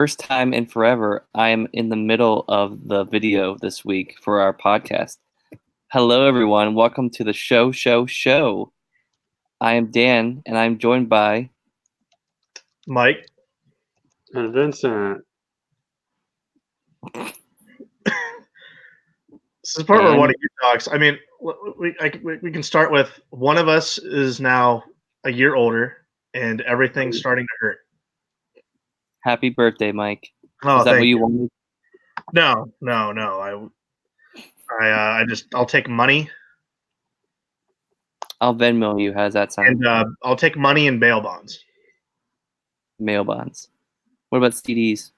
first time in forever, I am in the middle of the video this week for our podcast. Hello, everyone. Welcome to the show. I am Dan, and I'm joined by Mike. And Vincent. This is the part where one of you talks. I mean, we can start with one of us is now a year older, and everything's starting to hurt. Happy birthday, Mike. Oh, Is that thank what you you. wanted? No. I'll take money, I'll Venmo you. How does that sound? and I'll take money and bail bonds. Mail bonds. What about CDs?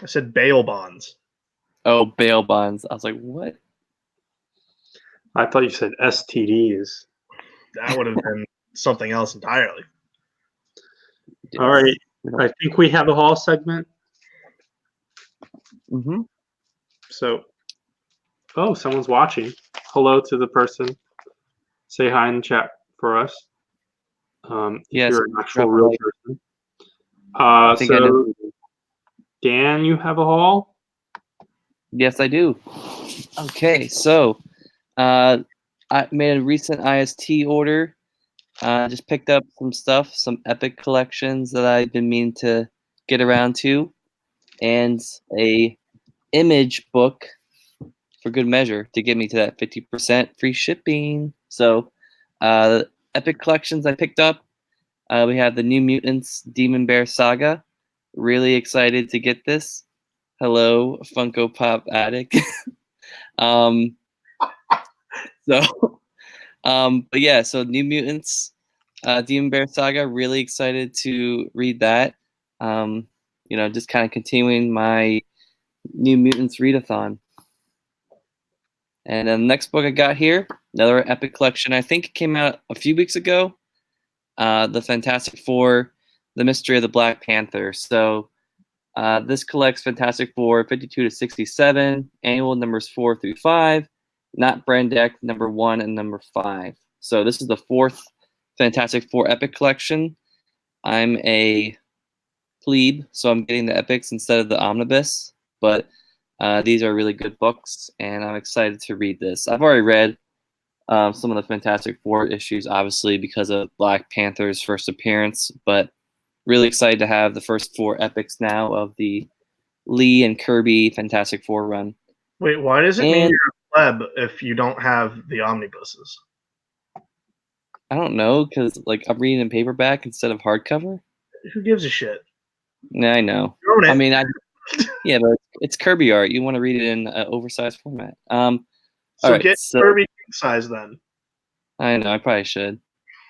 I said bail bonds. Oh, bail bonds. I was like, what? I thought you said STDs. That would have been something else entirely. Yes. All right. I think we have a haul segment. Mm-hmm. So, someone's watching. Hello to the person. Say hi in the chat for us. If Yes, you're an actual drop a real like. person. I think I know. Dan, you have a haul? Yes, I do. Okay, so I made a recent IST order. Just picked up some stuff, some epic collections that I've been meaning to get around to, and a image book for good measure to get me to that 50% free shipping. So, epic collections I picked up. We have the New Mutants Demon Bear Saga. Really excited to get this. Hello, Funko Pop addict. But yeah, so New Mutants, Demon Bear Saga. Really excited to read that. Just kind of continuing my New Mutants readathon. And then the next book I got here, another epic collection. I think it came out a few weeks ago. The Fantastic Four, The Mystery of the Black Panther. So this collects Fantastic Four 52 to 67, annual numbers 4 through 5, not brand deck number 1 and number 5. So this is the fourth Fantastic Four epic collection. I'm a plebe, so I'm getting the epics instead of the omnibus, but these are really good books, and I'm excited to read this. I've already read some of the Fantastic Four issues, obviously, because of Black Panther's first appearance, but really excited to have the first 4 epics now of the Lee and Kirby Fantastic Four run. Wait, why does it mean you're a pleb if you don't have the omnibuses? I don't know, because I'm reading in paperback instead of hardcover. Who gives a shit? Yeah, I know. Own it. I mean, yeah, but it's Kirby art. You want to read it in an oversized format. So get Kirby king size then. I know. I probably should.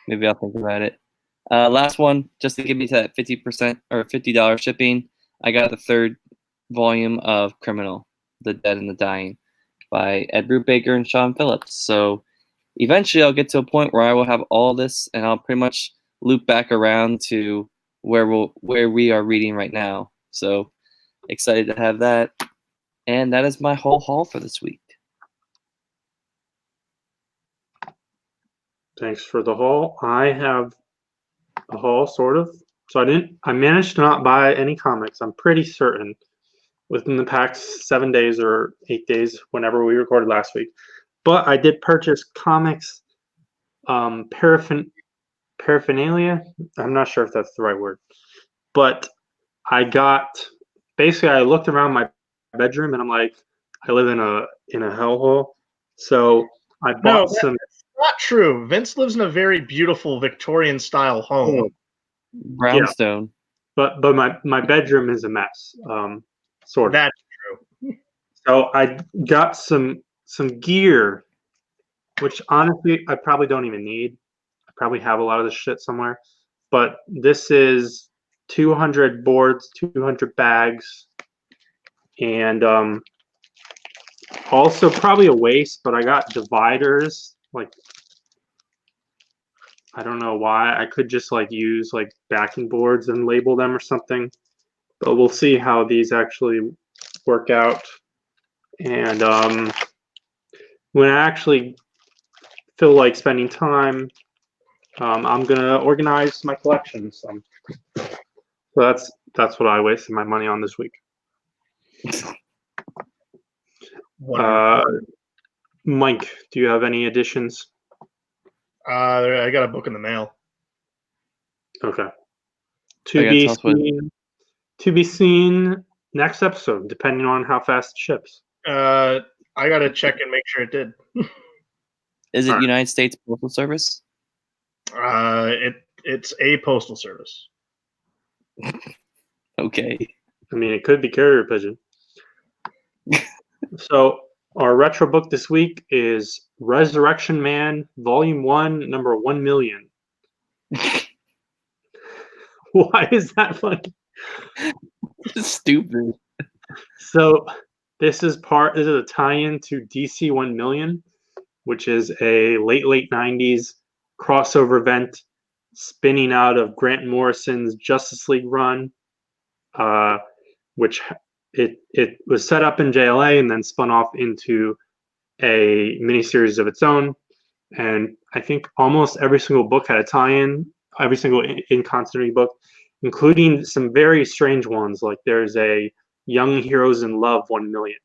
Maybe I'll think about it. Last one, just to give me to that 50% or $50 shipping. I got the third volume of Criminal, The Dead and the Dying, by Ed Brubaker and Sean Phillips. So eventually, I'll get to a point where I will have all this, and I'll pretty much loop back around to where we are reading right now. So excited to have that, and that is my whole haul for this week. Thanks for the haul. I have a haul, sort of. So I managed to not buy any comics. I'm pretty certain within the past 7 days or 8 days, whenever we recorded last week. But I did purchase comics, paraphernalia. I'm not sure if that's the right word. But I looked around my bedroom and I'm like, I live in a hellhole. So I bought some. That's not true. Vince lives in a very beautiful Victorian style home. Brownstone. Yeah. But my bedroom is a mess. Sort of. That's true. So I got some gear, which honestly I probably don't even need. I probably have a lot of this shit somewhere. But this is 200 boards, 200 bags, and also probably a waste, but I got dividers. I don't know why. I could just use backing boards and label them or something. But we'll see how these actually work out. And when I actually feel like spending time, I'm gonna organize my collection. So that's that's what I wasted my money on this week. Wonderful. Mike, do you have any additions? I got a book in the mail. Okay. I gotta tell us what- To be seen next episode, depending on how fast it ships. I got to check and make sure it did. Is it Alright. United States Postal Service? It's a postal service. Okay. I mean, it could be carrier pigeon. So our retro book this week is Resurrection Man, Volume 1, number 1,000,000. Why is that funny? Stupid. So this is a tie-in to DC 1,000,000, which is a late 90s crossover event spinning out of Grant Morrison's Justice League run, which it was set up in JLA and then spun off into a miniseries of its own. And I think almost every single book had a tie-in, every single in continuity book, including some very strange ones. Like there's a Young Heroes in Love 1,000,000.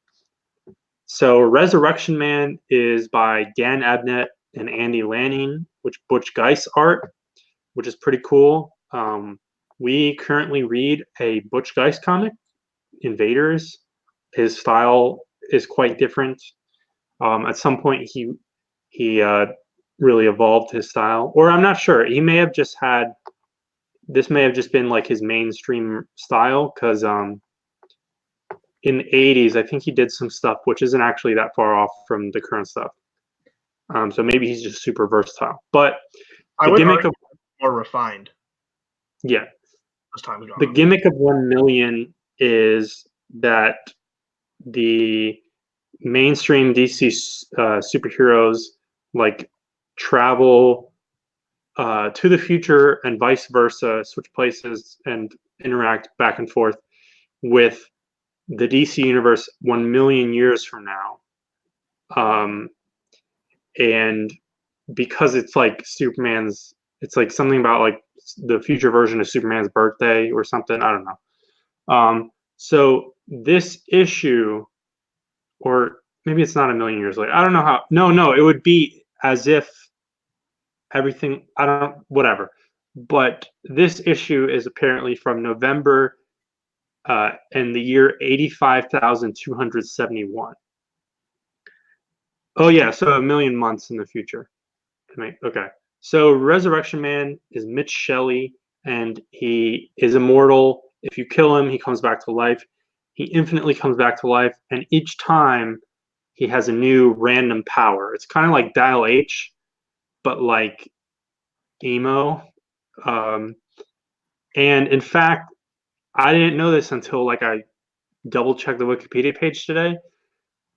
So Resurrection Man is by Dan Abnett and Andy Lanning, which Butch Geist art, which is pretty cool. We currently read a Butch Geist comic, Invaders. His style is quite different. At some point, he really evolved his style, or I'm not sure. He may have just had this may have just been like his mainstream style because in the 80s, I think he did some stuff which isn't actually that far off from the current stuff. So maybe he's just super versatile. But the gimmick of more refined. Yeah, as time has gone the on. gimmick of 1,000,000 is that the mainstream DC superheroes like travel to the future and vice versa, switch places and interact back and forth with the DC universe 1,000,000 years from now. And because it's like it's like something about like the future version of Superman's birthday or something. I don't know. So this issue, or maybe it's not 1,000,000 years later. I don't know how. No, it would be as if everything. I don't. Whatever. But this issue is apparently from November in the year 85,271. Oh yeah, so 1,000,000 months in the future. Okay. So Resurrection Man is Mitch Shelley, and he is immortal. If you kill him, he comes back to life. He infinitely comes back to life, and each time he has a new random power. It's kind of like Dial H, but like emo. And in fact, I didn't know this until like I double checked the Wikipedia page today.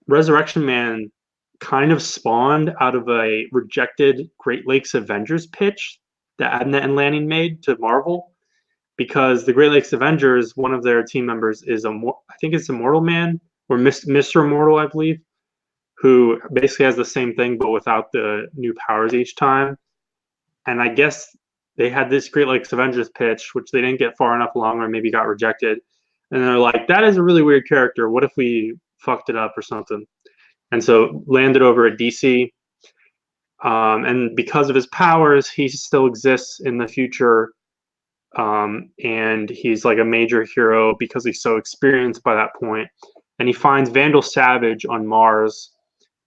Resurrection Man kind of spawned out of a rejected Great Lakes Avengers pitch that Abnett and Lanning made to Marvel, because the Great Lakes Avengers, one of their team members is I think it's Immortal Man or Mr. Immortal, I believe, who basically has the same thing but without the new powers each time. And I guess they had this Great Lakes Avengers pitch, which they didn't get far enough along or maybe got rejected. And they're like, that is a really weird character. What if we fucked it up or something? And so landed over at DC. And because of his powers, he still exists in the future. And he's like a major hero because he's so experienced by that point. And he finds Vandal Savage on Mars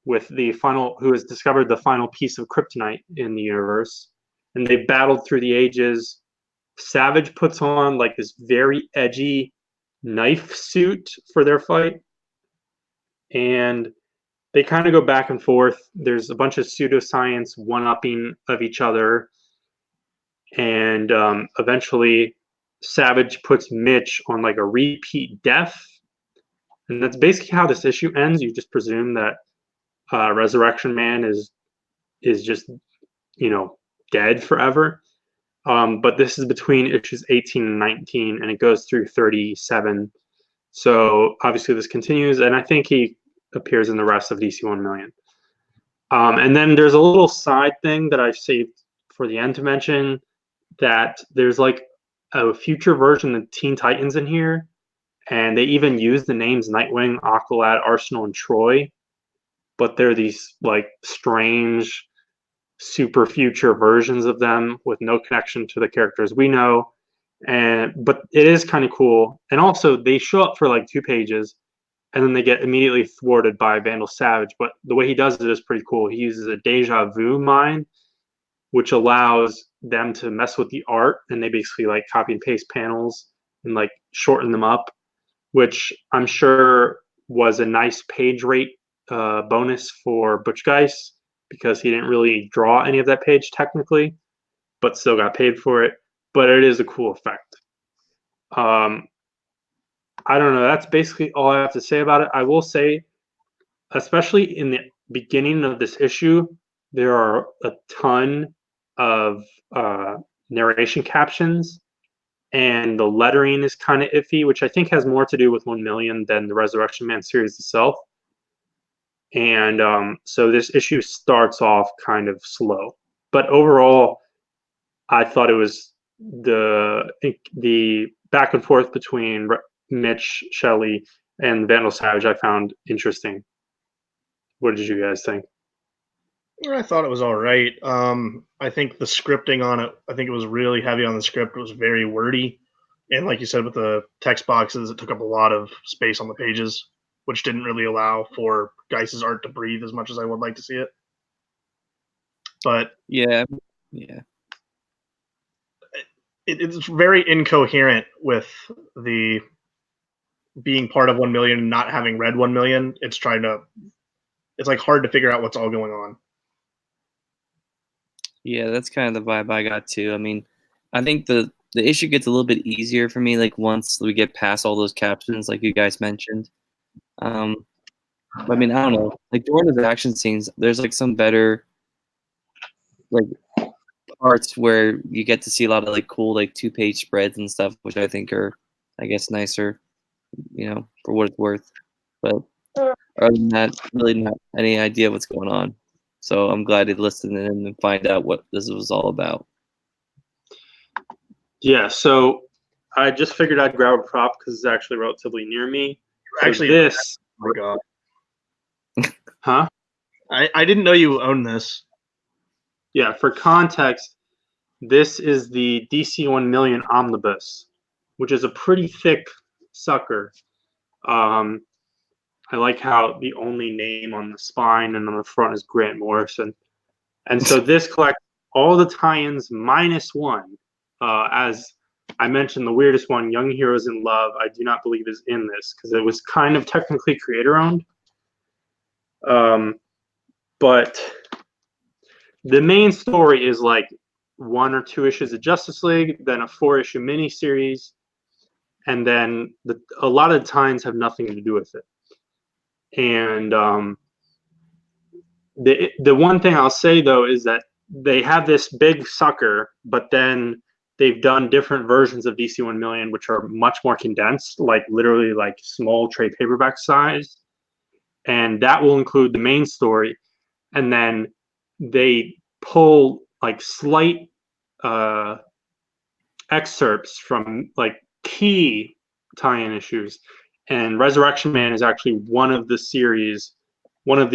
who has discovered the final piece of kryptonite in the universe. And they battled through the ages. Savage puts on like this very edgy knife suit for their fight. And they kind of go back and forth. There's a bunch of pseudoscience one-upping of each other. And eventually Savage puts Mitch on like a repeat death. And that's basically how this issue ends. You just presume that Resurrection Man is just, dead forever. But this is between issues 18 and 19, and it goes through 37. So obviously this continues, and I think he appears in the rest of DC 1,000,000. And then there's a little side thing that I've saved for the end to mention, that there's like a future version of Teen Titans in here, and they even use the names Nightwing, Aqualad, Arsenal, and Troy, but they're these like strange super future versions of them with no connection to the characters we know. But it is kind of cool. And also they show up for like 2 pages and then they get immediately thwarted by Vandal Savage. But the way he does it is pretty cool. He uses a deja vu mine, which allows them to mess with the art, and they basically like copy and paste panels and like shorten them up, which I'm sure was a nice page rate bonus for Butch Geist, because he didn't really draw any of that page technically, but still got paid for it. But it is a cool effect. I don't know. That's basically all I have to say about it. I will say, especially in the beginning of this issue, there are a ton of narration captions, and the lettering is kind of iffy, which I think has more to do with 1 million than the Resurrection Man series itself. And so this issue starts off kind of slow, but overall, I thought it was the back and forth between Mitch Shelley and Vandal Savage I found interesting. What did you guys think? I thought it was all right. I think the scripting on it, I think it was really heavy on the script. It was very wordy. And like you said, with the text boxes, it took up a lot of space on the pages, which didn't really allow for Geist's art to breathe as much as I would like to see it. But yeah, it's very incoherent with the being part of 1 million and not having read 1 million. It's like hard to figure out what's all going on. Yeah, that's kind of the vibe I got too. I mean, I think the issue gets a little bit easier for me, like once we get past all those captions, like you guys mentioned. I mean, I don't know. Like during the action scenes, there's like some better like parts where you get to see a lot of like cool like 2-page spreads and stuff, which I think are, I guess, nicer, for what it's worth. But other than that, really not any idea what's going on. So I'm glad to listen in and find out what this was all about. Yeah, so I just figured I'd grab a prop because it's actually relatively near me. So Actually, this, oh my god, huh? I didn't know you owned this. Yeah, for context, this is the DC 1 million omnibus, which is a pretty thick sucker. I like how the only name on the spine and on the front is Grant Morrison. And so this collects all the tie-ins minus one. As I mentioned, the weirdest one, Young Heroes in Love, I do not believe is in this because it was kind of technically creator-owned. But the main story is like 1 or 2 issues of Justice League, then a 4-issue miniseries, and then a lot of the times have nothing to do with it. And the one thing I'll say though is that they have this big sucker, but then they've done different versions of DC 1 million, which are much more condensed, like literally like small trade paperback size. And that will include the main story. And then they pull like slight excerpts from like key tie-in issues. And Resurrection Man is actually one of the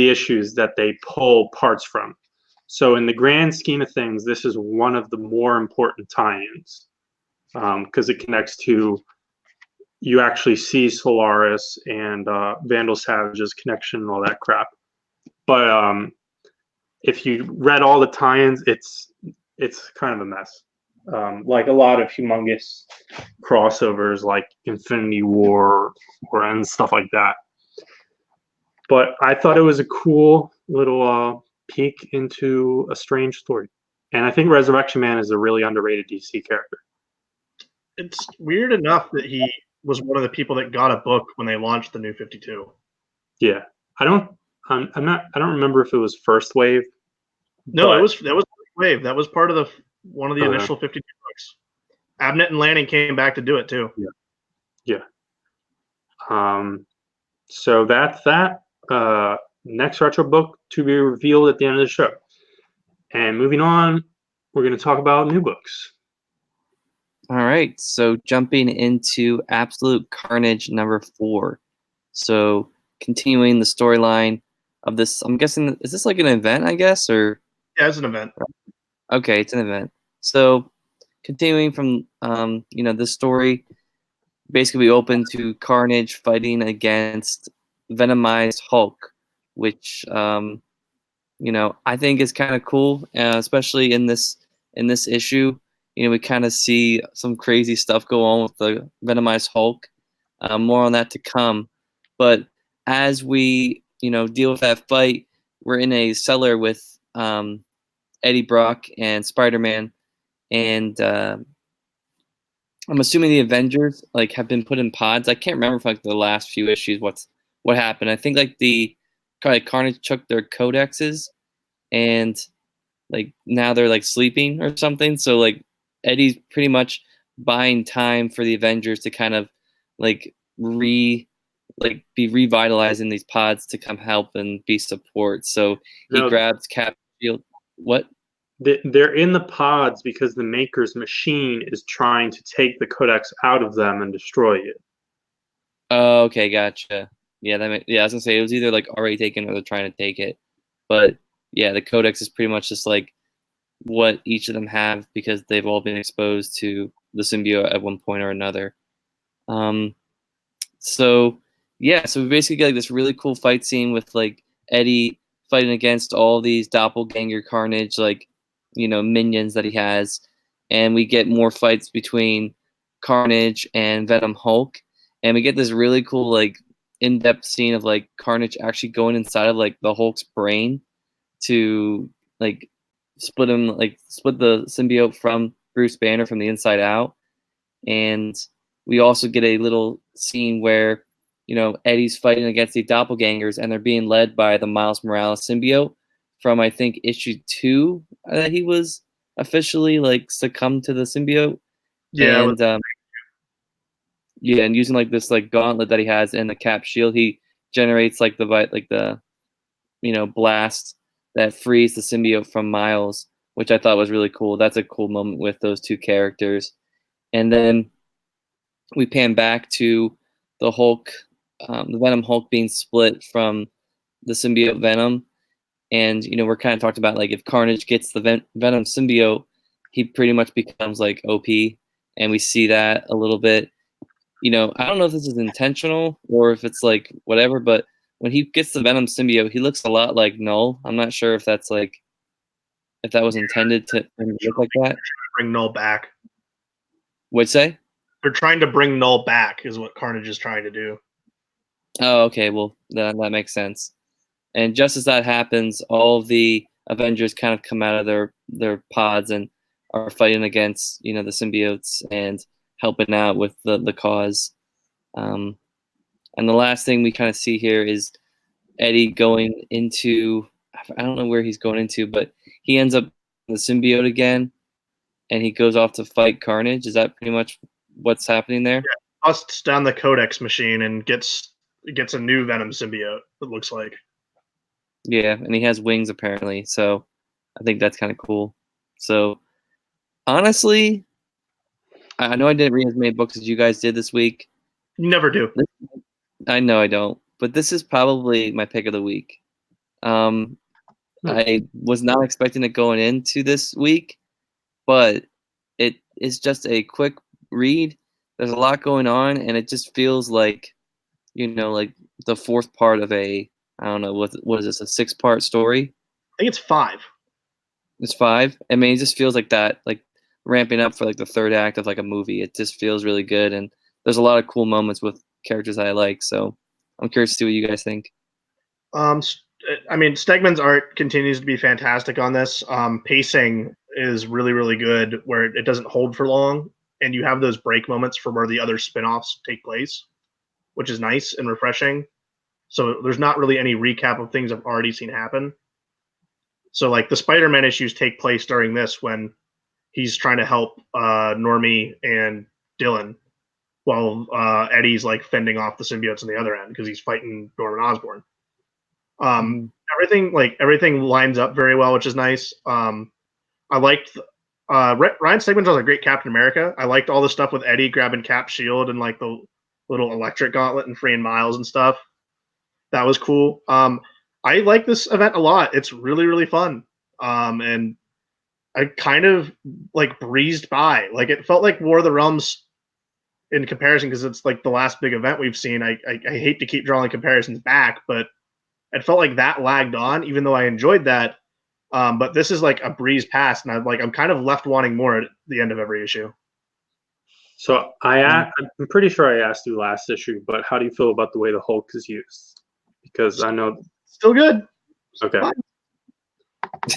issues that they pull parts from. So in the grand scheme of things, this is one of the more important tie-ins because it connects to, you actually see Solaris and Vandal Savage's connection and all that crap. But if you read all the tie-ins, it's kind of a mess. Like a lot of humongous crossovers like Infinity War and stuff like that. But I thought it was a cool little peek into a strange story. And I think Resurrection Man is a really underrated DC character. It's weird enough that he was one of the people that got a book when they launched the New 52. Yeah. I don't remember if it was first wave. No, that was first wave. That was part of one of the initial 52 books. Abnett and Lanning came back to do it too. Yeah. So that's that. Next retro book to be revealed at the end of the show. And moving on, we're going to talk about new books. All right, so jumping into Absolute Carnage #4. So continuing the storyline of this, I'm guessing, is this like an event, I guess, or Yeah, it's an event. okay, it's an event. So continuing from this story, basically we open to Carnage fighting against Venomized Hulk, which I think is kind of cool, especially in this issue. We kind of see some crazy stuff go on with the Venomized Hulk. More on that to come. But as we deal with that fight, we're in a cellar with Eddie Brock and Spider-Man, and I'm assuming the Avengers like have been put in pods. I can't remember from like the last few issues what happened. I think like the Carnage took their codexes and like now they're like sleeping or something. So like Eddie's pretty much buying time for the Avengers to kind of like be revitalizing these pods to come help and be support. So he No, grabs Cap Shield. What? they're in the pods because the Maker's machine is trying to take the codex out of them and destroy it. Oh, okay, gotcha. Yeah, I was gonna say it was either like already taken or they're trying to take it. But yeah, the codex is pretty much just like what each of them have because they've all been exposed to the symbiote at one point or another. Um, so yeah, so we basically get like this really cool fight scene with like Eddie fighting against all these doppelganger Carnage like minions that he has, and we get more fights between Carnage and Venom Hulk, and we get this really cool like in-depth scene of like Carnage actually going inside of like the Hulk's brain to like split the symbiote from Bruce Banner from the inside out. And we also get a little scene where Eddie's fighting against the doppelgangers and they're being led by the Miles Morales symbiote from I think issue 2 that he was officially like succumbed to the symbiote. Yeah, And yeah, and using like this like gauntlet that he has and the Cap shield, he generates like the blast that frees the symbiote from Miles, which I thought was really cool. That's a cool moment with those two characters. And then we pan back to the Hulk, the Venom Hulk being split from the symbiote Venom. And, we're kind of talked about like if Carnage gets the Venom symbiote, he pretty much becomes like OP. And we see that a little bit. I don't know if this is intentional or if it's like whatever, but when he gets the Venom symbiote, he looks a lot like Null. I'm not sure if that's like if that was intended to look like that. bring Null back. Would say? They're trying to bring Null back, is what Carnage is trying to do. Oh, okay. Well, that makes sense. And just as that happens, all of the Avengers kind of come out of their pods and are fighting against the symbiotes and helping out with the cause. And the last thing we kind of see here is Eddie going into, I don't know where he's going into, but he ends up in the symbiote again, and he goes off to fight Carnage. Is that pretty much what's happening there? Yeah, busts down the Codex machine and gets a new Venom symbiote. It looks like. Yeah, and he has wings apparently, so I think that's kind of cool. So honestly, I know I didn't read as many books as you guys did this week. You never do. I know I don't, but this is probably my pick of the week. I was not expecting it going into this week, but it is just a quick read. There's a lot going on, and it just feels like, like the fourth part of I don't know, what is this, a 6-part story? I think it's 5. It's 5. I mean, it just feels like that, like ramping up for like the third act of like a movie. It just feels really good, and there's a lot of cool moments with characters I like. So I'm curious to see what you guys think. I mean, Stegman's art continues to be fantastic on this. Pacing is really, really good, where it doesn't hold for long, and you have those break moments for where the other spin-offs take place, which is nice and refreshing. So there's not really any recap of things I've already seen happen. So like the Spider-Man issues take place during this when he's trying to help Normie and Dylan, while Eddie's like fending off the symbiotes on the other end because he's fighting Norman Osborn. Mhm. Everything lines up very well, which is nice. I liked Ryan Stegman does a great Captain America. I liked all the stuff with Eddie grabbing Cap's shield and like the little electric gauntlet and freeing Miles and stuff. That was cool. I like this event a lot. It's really, really fun. And I kind of like breezed by. Like it felt like War of the Realms in comparison because it's like the last big event we've seen. I hate to keep drawing comparisons back, but it felt like that lagged on, even though I enjoyed that. But this is like a breeze past, and I'm kind of left wanting more at the end of every issue. So I'm pretty sure I asked you last issue, but how do you feel about the way the Hulk is used? Because I know still good. Okay.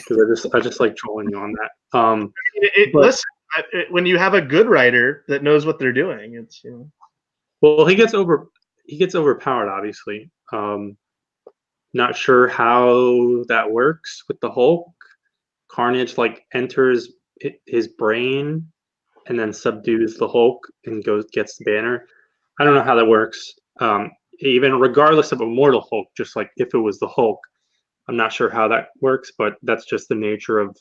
Because I just like trolling you on that. Listen, when you have a good writer that knows what they're doing, it's Well, he gets overpowered, obviously. Not sure how that works with the Hulk. Carnage like enters his brain and then subdues the Hulk and gets the banner. I don't know how that works. Even regardless of Immortal Hulk, just like if it was the Hulk, I'm not sure how that works, but that's just the nature of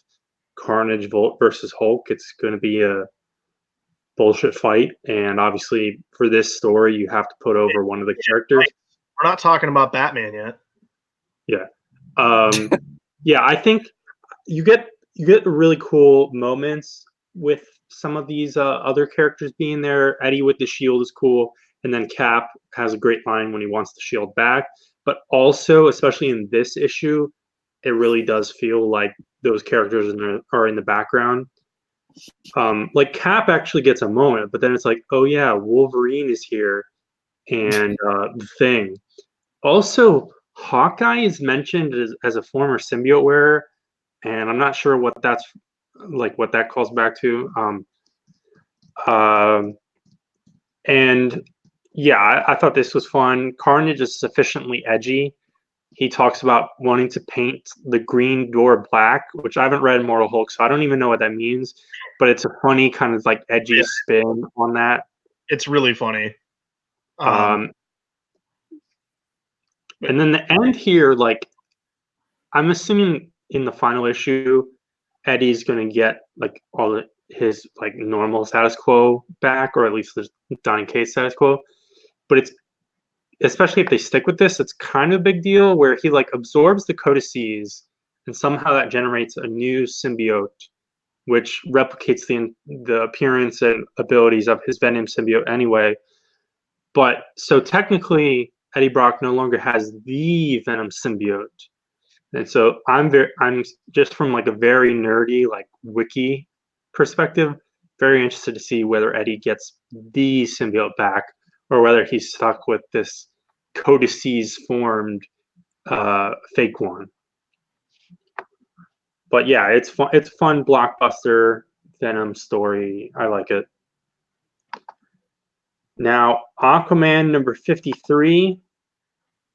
Carnage versus Hulk. It's going to be a bullshit fight, and obviously for this story, you have to put over one of the characters. We're not talking about Batman yet. Yeah, yeah. I think you get really cool moments with some of these other characters being there. Eddie with the shield is cool, and then Cap has a great line when he wants the shield back. But also, especially in this issue, it really does feel like those characters are in the background. Like Cap actually gets a moment, but then it's like, oh yeah, Wolverine is here, and the Thing. Also, Hawkeye is mentioned as a former symbiote wearer, and I'm not sure what that's like, what that calls back to. And yeah, I thought this was fun. Carnage is sufficiently edgy. He talks about wanting to paint the green door black, which I haven't read Immortal Hulk, so I don't even know what that means. But it's a funny kind of like edgy spin on that. It's really funny. And then the end here, like I'm assuming in the final issue, Eddie's gonna get like all his like normal status quo back, or at least the Donny Cates status quo. But it's especially if they stick with this, it's kind of a big deal where he like absorbs the codices and somehow that generates a new symbiote, which replicates the appearance and abilities of his Venom symbiote anyway. But so technically, Eddie Brock no longer has the Venom symbiote. And so I'm just from like a very nerdy like wiki perspective, very interested to see whether Eddie gets the symbiote back or whether he's stuck with this codices formed fake one. But yeah, it's fun. It's fun blockbuster Venom story. I like it. Now, Aquaman number 53.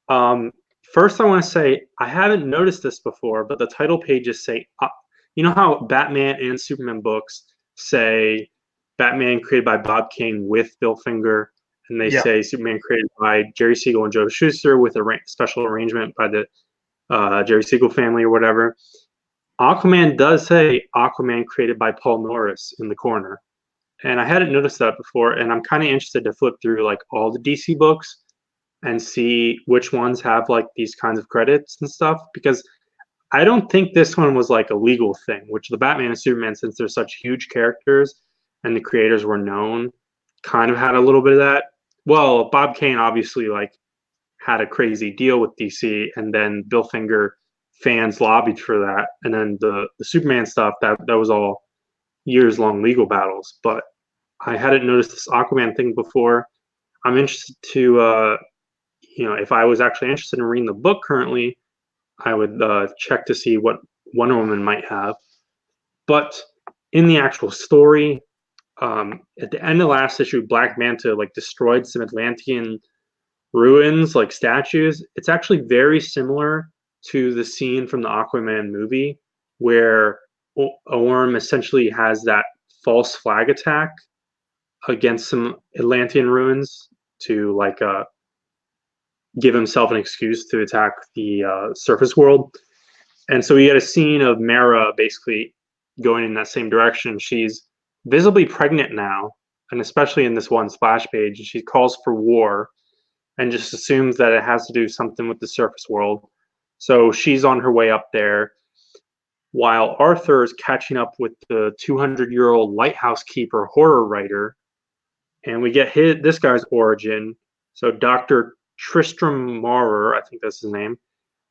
First, I want to say I haven't noticed this before, but the title pages say, you know how Batman and Superman books say Batman created by Bob Kane with Bill Finger, and they say Superman created by Jerry Siegel and Joe Shuster with a special arrangement by the Jerry Siegel family or whatever. Aquaman does say Aquaman created by Paul Norris in the corner. And I hadn't noticed that before, and I'm kind of interested to flip through like all the DC books and see which ones have like these kinds of credits and stuff, because I don't think this one was like a legal thing, which the Batman and Superman, since they're such huge characters and the creators were known, kind of had a little bit of that. Well, Bob Kane obviously like had a crazy deal with DC, and then Bill Finger fans lobbied for that, and then the Superman stuff that was all years long legal battles. But I hadn't noticed this Aquaman thing before. I'm interested to if I was actually interested in reading the book currently, I would check to see what Wonder Woman might have. But in the actual story, at the end of last issue, Black Manta like destroyed some Atlantean ruins, like statues. It's actually very similar to the scene from the Aquaman movie where Orm essentially has that false flag attack against some Atlantean ruins to like give himself an excuse to attack the surface world. And so we had a scene of Mera basically going in that same direction. She's visibly pregnant now, and especially in this one splash page, she calls for war and just assumes that it has to do something with the surface world. So she's on her way up there, while Arthur is catching up with the 200-year-old lighthouse keeper horror writer, and we get this guy's origin. So Dr. Tristram Maurer, I think that's his name.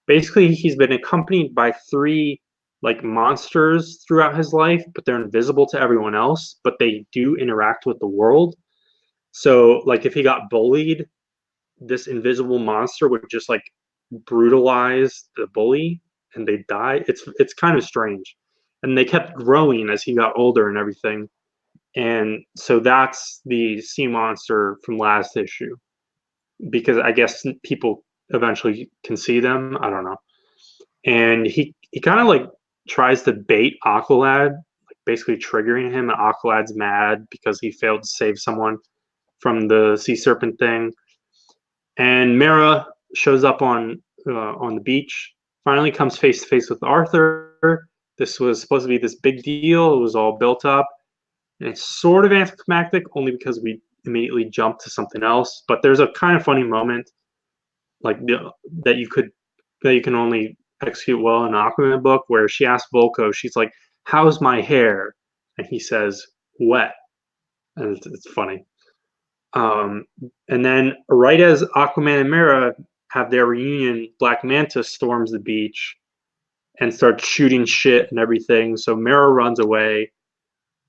Basically, he's been accompanied by 3 like monsters throughout his life, but they're invisible to everyone else, but they do interact with the world. So like if he got bullied, this invisible monster would just like brutalize the bully and they die. It's kind of strange. And they kept growing as he got older and everything. And so that's the sea monster from last issue, because I guess people eventually can see them. I don't know. And he kind of like tries to bait Aqualad, like basically triggering him. And Aqualad's mad because he failed to save someone from the sea serpent thing. And Mara shows up on the beach. Finally, comes face to face with Arthur. This was supposed to be this big deal. It was all built up, and it's sort of anticlimactic only because we immediately jump to something else. But there's a kind of funny moment, like that you can only execute well in an Aquaman book, where she asks Volko, she's like, "How's my hair?" And he says, "Wet," and it's funny. And then right as Aquaman and Mera have their reunion, Black Manta storms the beach and starts shooting shit and everything. So Mera runs away,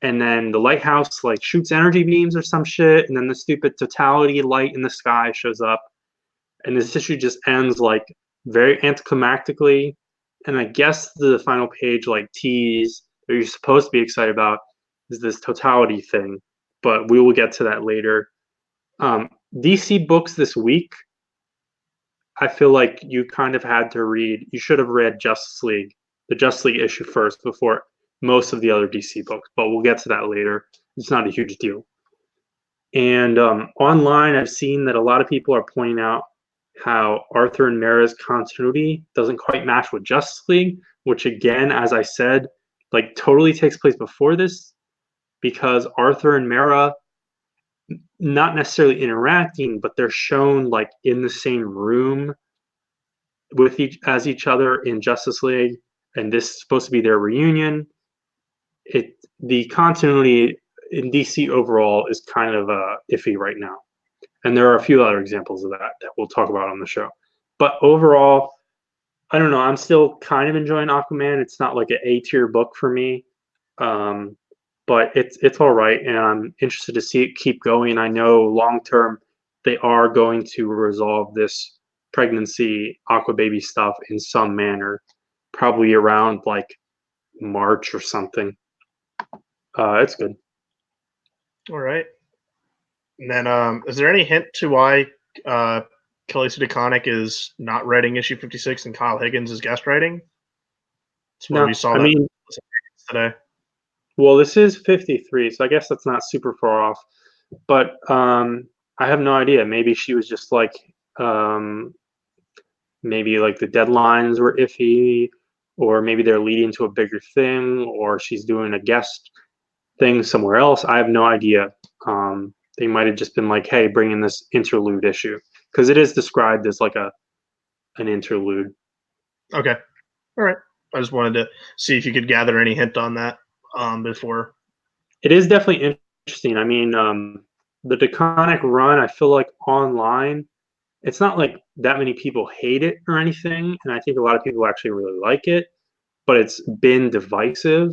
and then the lighthouse like shoots energy beams or some shit, and then the stupid totality light in the sky shows up, and this issue just ends like very anticlimactically. And I guess the final page like tease that you're supposed to be excited about is this totality thing, but we will get to that later. DC books this week, I feel like you kind of had to read. You should have read Justice League, the Justice League issue first before most of the other DC books, but we'll get to that later. It's not a huge deal. And online, I've seen that a lot of people are pointing out how Arthur and Mara's continuity doesn't quite match with Justice League, which again, as I said, like totally takes place before this, because Arthur and Mara not necessarily interacting, but they're shown like in the same room with each other in Justice League, and this is supposed to be their reunion. The continuity in DC overall is kind of iffy right now, and there are a few other examples of that we'll talk about on the show. But overall, I don't know. I'm still kind of enjoying Aquaman. It's not like an A-tier book for me. But it's all right, and I'm interested to see it keep going. I know long term they are going to resolve this pregnancy aqua baby stuff in some manner, probably around like March or something. It's good. All right. And then, is there any hint to why Kelly Sue DeConnick is not writing issue 56 and Kyle Higgins is guest writing? That's where No, we saw I that mean, today. well, this is 53, so I guess that's not super far off. But I have no idea. Maybe she was just like, maybe like the deadlines were iffy, or maybe they're leading to a bigger thing, or she's doing a guest thing somewhere else. I have no idea. They might have just been like, "Hey, bring in this interlude issue," because it is described as like an interlude. Okay. All right. I just wanted to see if you could gather any hint on that before. It is definitely interesting. I mean, the DeConnick run, I feel like online, it's not like that many people hate it or anything, and I think a lot of people actually really like it, but it's been divisive,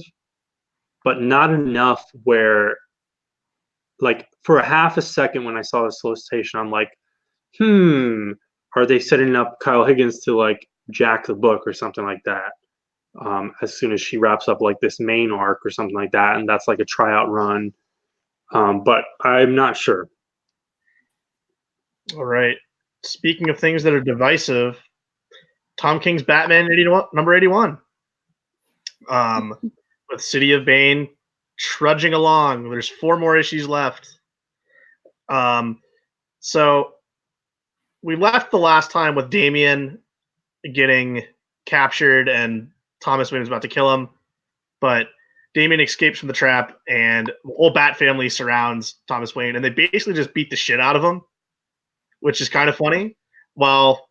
but not enough where, like, for a half a second when I saw the solicitation, I'm like, are they setting up Kyle Higgins to, like, jack the book or something like that? As soon as she wraps up, like, this main arc or something like that, and that's, like, a tryout run. But I'm not sure. All right. Speaking of things that are divisive, Tom King's Batman 81, number 81. With City of Bane trudging along. There's 4 more issues left. So we left the last time with Damian getting captured and Thomas Wayne was about to kill him. But Damian escapes from the trap, and the whole Bat family surrounds Thomas Wayne, and they basically just beat the shit out of him, which is kind of funny. Well,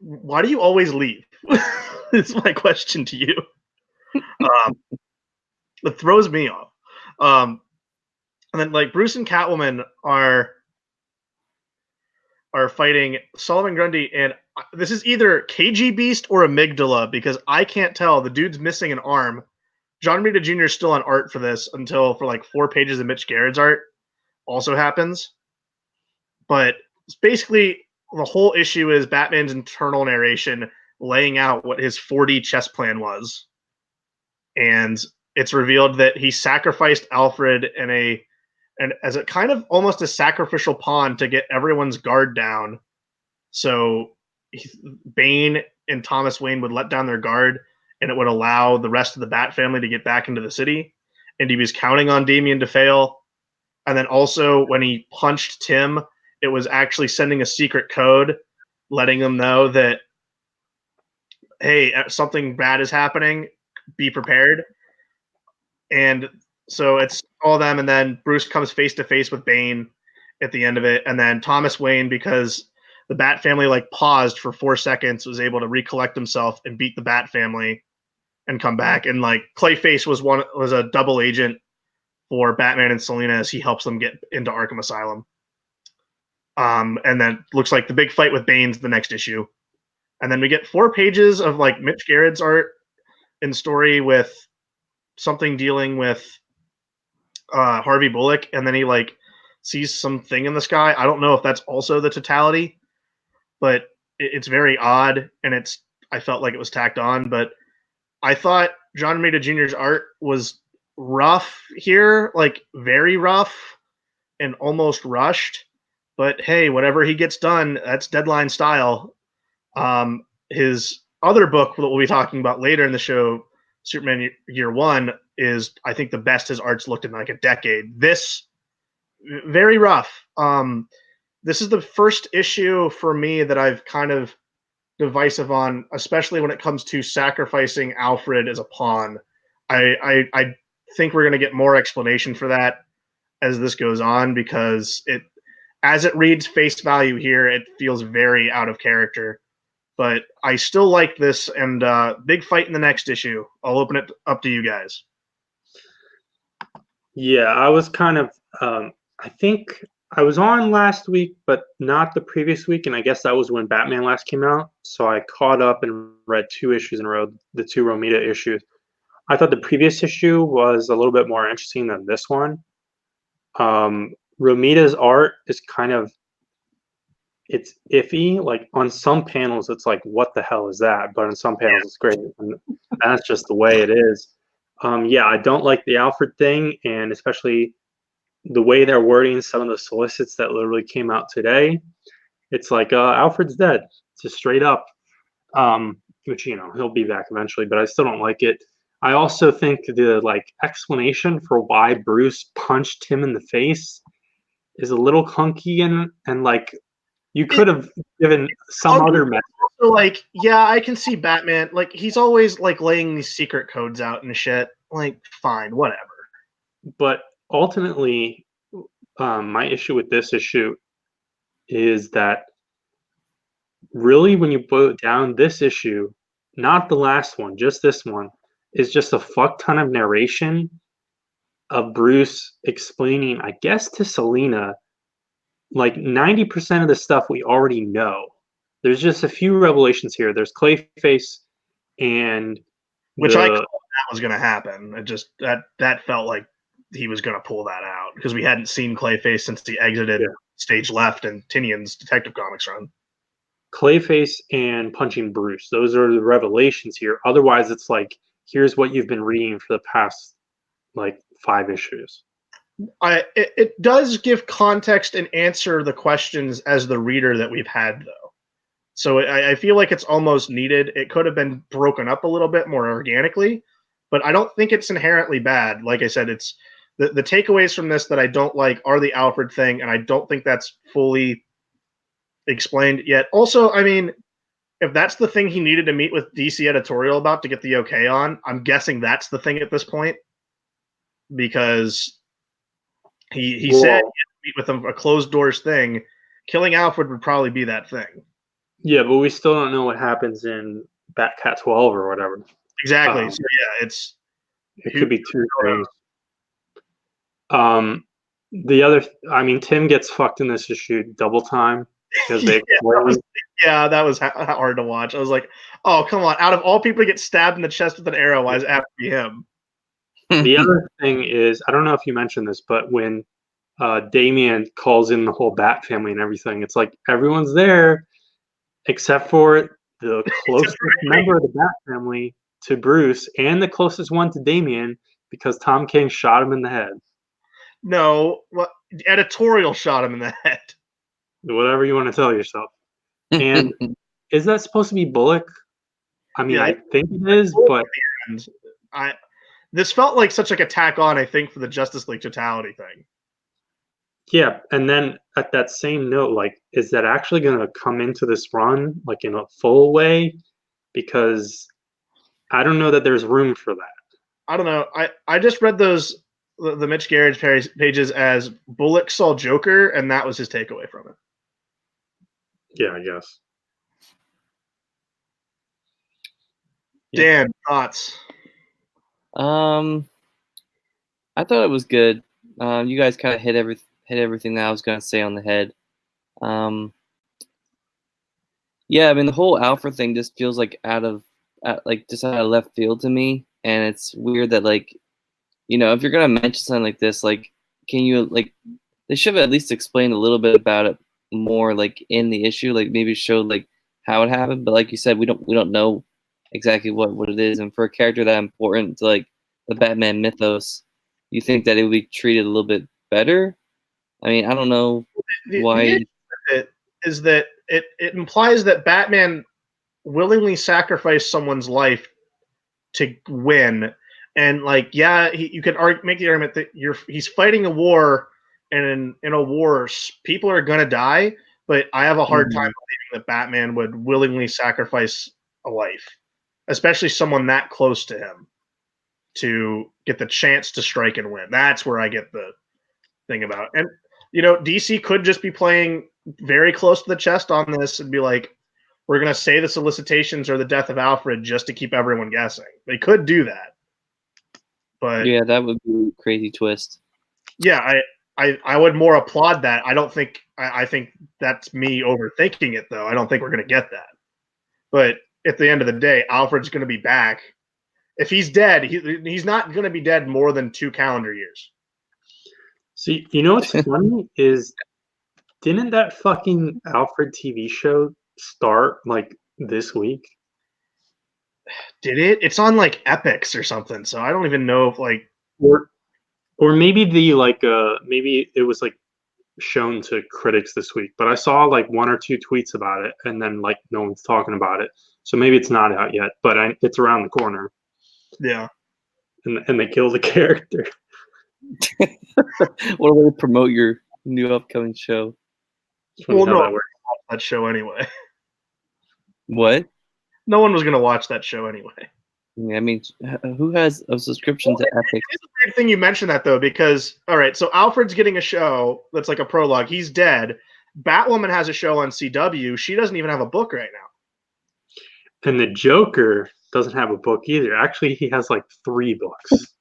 why do you always leave? It's my question to you. It throws me off. And then like Bruce and Catwoman are fighting Solomon Grundy, and this is either KG Beast or Amygdala because I can't tell. The dude's missing an arm. John Romita Jr. is still on art for this until for like 4 pages of Mitch Garrett's art also happens. But it's basically the whole issue is Batman's internal narration laying out what his 4D chess plan was. And it's revealed that he sacrificed Alfred and as a kind of almost a sacrificial pawn to get everyone's guard down. So Bane and Thomas Wayne would let down their guard, and it would allow the rest of the Bat family to get back into the city. And he was counting on Damian to fail. And then also when he punched Tim, it was actually sending a secret code, letting them know that, hey, something bad is happening. Be prepared. And so it's all them, and then Bruce comes face to face with Bane at the end of it, and then Thomas Wayne, because the Bat family like paused for 4 seconds, was able to recollect himself and beat the Bat family and come back. And like Clayface was a double agent for Batman and Selina as he helps them get into Arkham Asylum. And then looks like the big fight with Bane's the next issue, and then we get 4 pages of like Mitch Garrett's art and story with something dealing with Harvey Bullock, and then he like sees something in the sky. I don't know if that's also the totality, but it's very odd, and I felt like it was tacked on. But I thought John Romita Jr.'s art was rough here, like very rough and almost rushed. But hey, whatever he gets done, that's Deadline style. His other book that we'll be talking about later in the show, Superman Year One, is I think the best his art's looked in like a decade. This very rough. This is the first issue for me that I've kind of divisive on, especially when it comes to sacrificing Alfred as a pawn. I think we're going to get more explanation for that as this goes on, because as it reads face value here, it feels very out of character. But I still like this, and big fight in the next issue. I'll open it up to you guys. Yeah, I was kind of, I think I was on last week, but not the previous week, and I guess that was when Batman last came out. So I caught up and read 2 issues in a row, the 2 Romita issues. I thought the previous issue was a little bit more interesting than this one. Romita's art is kind of, it's iffy. Like on some panels, it's like, what the hell is that? But on some panels, it's great. And that's just the way it is. Yeah, I don't like the Alfred thing, and especially the way they're wording some of the solicits that literally came out today. It's like Alfred's dead, just straight up. Which, you know, he'll be back eventually, but I still don't like it. I also think the like explanation for why Bruce punched him in the face is a little clunky, and like you could have given some other message. Like, yeah, I can see Batman. Like, he's always like laying these secret codes out and shit. Like, fine, whatever. But ultimately, my issue with this issue is that really, when you boil it down, this issue, not the last one, just this one, is just a fuck ton of narration of Bruce explaining, I guess, to Selina, like 90% of the stuff we already know. There's just a few revelations here. There's Clayface and which I thought that was going to happen. It just that felt like he was going to pull that out because we hadn't seen Clayface since he exited Stage Left and Tinian's Detective Comics run. Clayface and punching Bruce. Those are the revelations here. Otherwise, it's like, here's what you've been reading for the past like 5 issues. It does give context and answer the questions as the reader that we've had, though. So I feel like it's almost needed. It could have been broken up a little bit more organically, but I don't think it's inherently bad. Like I said, it's the takeaways from this that I don't like are the Alfred thing, and I don't think that's fully explained yet. Also, I mean, if that's the thing he needed to meet with DC editorial about to get the okay on, I'm guessing that's the thing at this point, because he said he had to meet with him a closed doors thing. Killing Alfred would probably be that thing. Yeah, but we still don't know what happens in Batcat 12 or whatever. Exactly. So yeah, it could be two things. Tim gets fucked in this issue double time because they that was hard to watch. I was like, oh, come on. Out of all people to get stabbed in the chest with an arrow, why does it have to be him? The other thing is, I don't know if you mentioned this, but when Damian calls in the whole Bat family and everything, it's like everyone's there except for the closest member of the Bat family to Bruce and the closest one to Damian, because Tom King shot him in the head. No, editorial shot him in the head. Whatever you want to tell yourself. And is that supposed to be Bullock? I mean, I think it is, but this felt like such like a tack on, I think, for the Justice League totality thing. Yeah, and then at that same note, like, is that actually going to come into this run, like, in a full way? Because I don't know that there's room for that. I don't know. I just read the Mitch Gerads pages as Bullock saw Joker, and that was his takeaway from it. Yeah, I guess. Dan, thoughts? I thought it was good. You guys kind of hit everything that I was gonna say on the head. Yeah, I mean the whole Alfred thing just feels like out of left field to me, and it's weird that like, if you're gonna mention something like this, like, can you like, they should have at least explained a little bit about it more, like in the issue, like maybe showed like how it happened. But like you said, we don't know exactly what it is, and for a character that important to like the Batman mythos, you think that it would be treated a little bit better. I mean, I don't know why. The issue with it is that it implies that Batman willingly sacrificed someone's life to win, and like, yeah, you could make the argument that he's fighting a war, and in a war, people are gonna die. But I have a hard time believing that Batman would willingly sacrifice a life, especially someone that close to him, to get the chance to strike and win. That's where I get the thing about it. And DC could just be playing very close to the chest on this and be like, we're going to say the solicitations or the death of Alfred just to keep everyone guessing. They could do that. But yeah, that would be a crazy twist. Yeah, I would more applaud that. I think that's me overthinking it, though. I don't think we're going to get that. But at the end of the day, Alfred's going to be back. If he's dead, he's not going to be dead more than 2 calendar years. See, what's funny is, didn't that fucking Alfred TV show start like this week? Did it? It's on like Epix or something, so I don't even know if like or maybe maybe it was like shown to critics this week, but I saw like 1 or 2 tweets about it, and then like no one's talking about it, so maybe it's not out yet, but it's around the corner. Yeah, and they kill the character. What a way to promote your new upcoming show. Well, no, that show anyway. What? No one was going to watch that show anyway. Yeah, I mean, who has a subscription to Epic? It's a weird thing you mention that, though, because, all right, so Alfred's getting a show that's like a prologue. He's dead. Batwoman has a show on CW. She doesn't even have a book right now. And the Joker doesn't have a book either. Actually, he has like 3 books.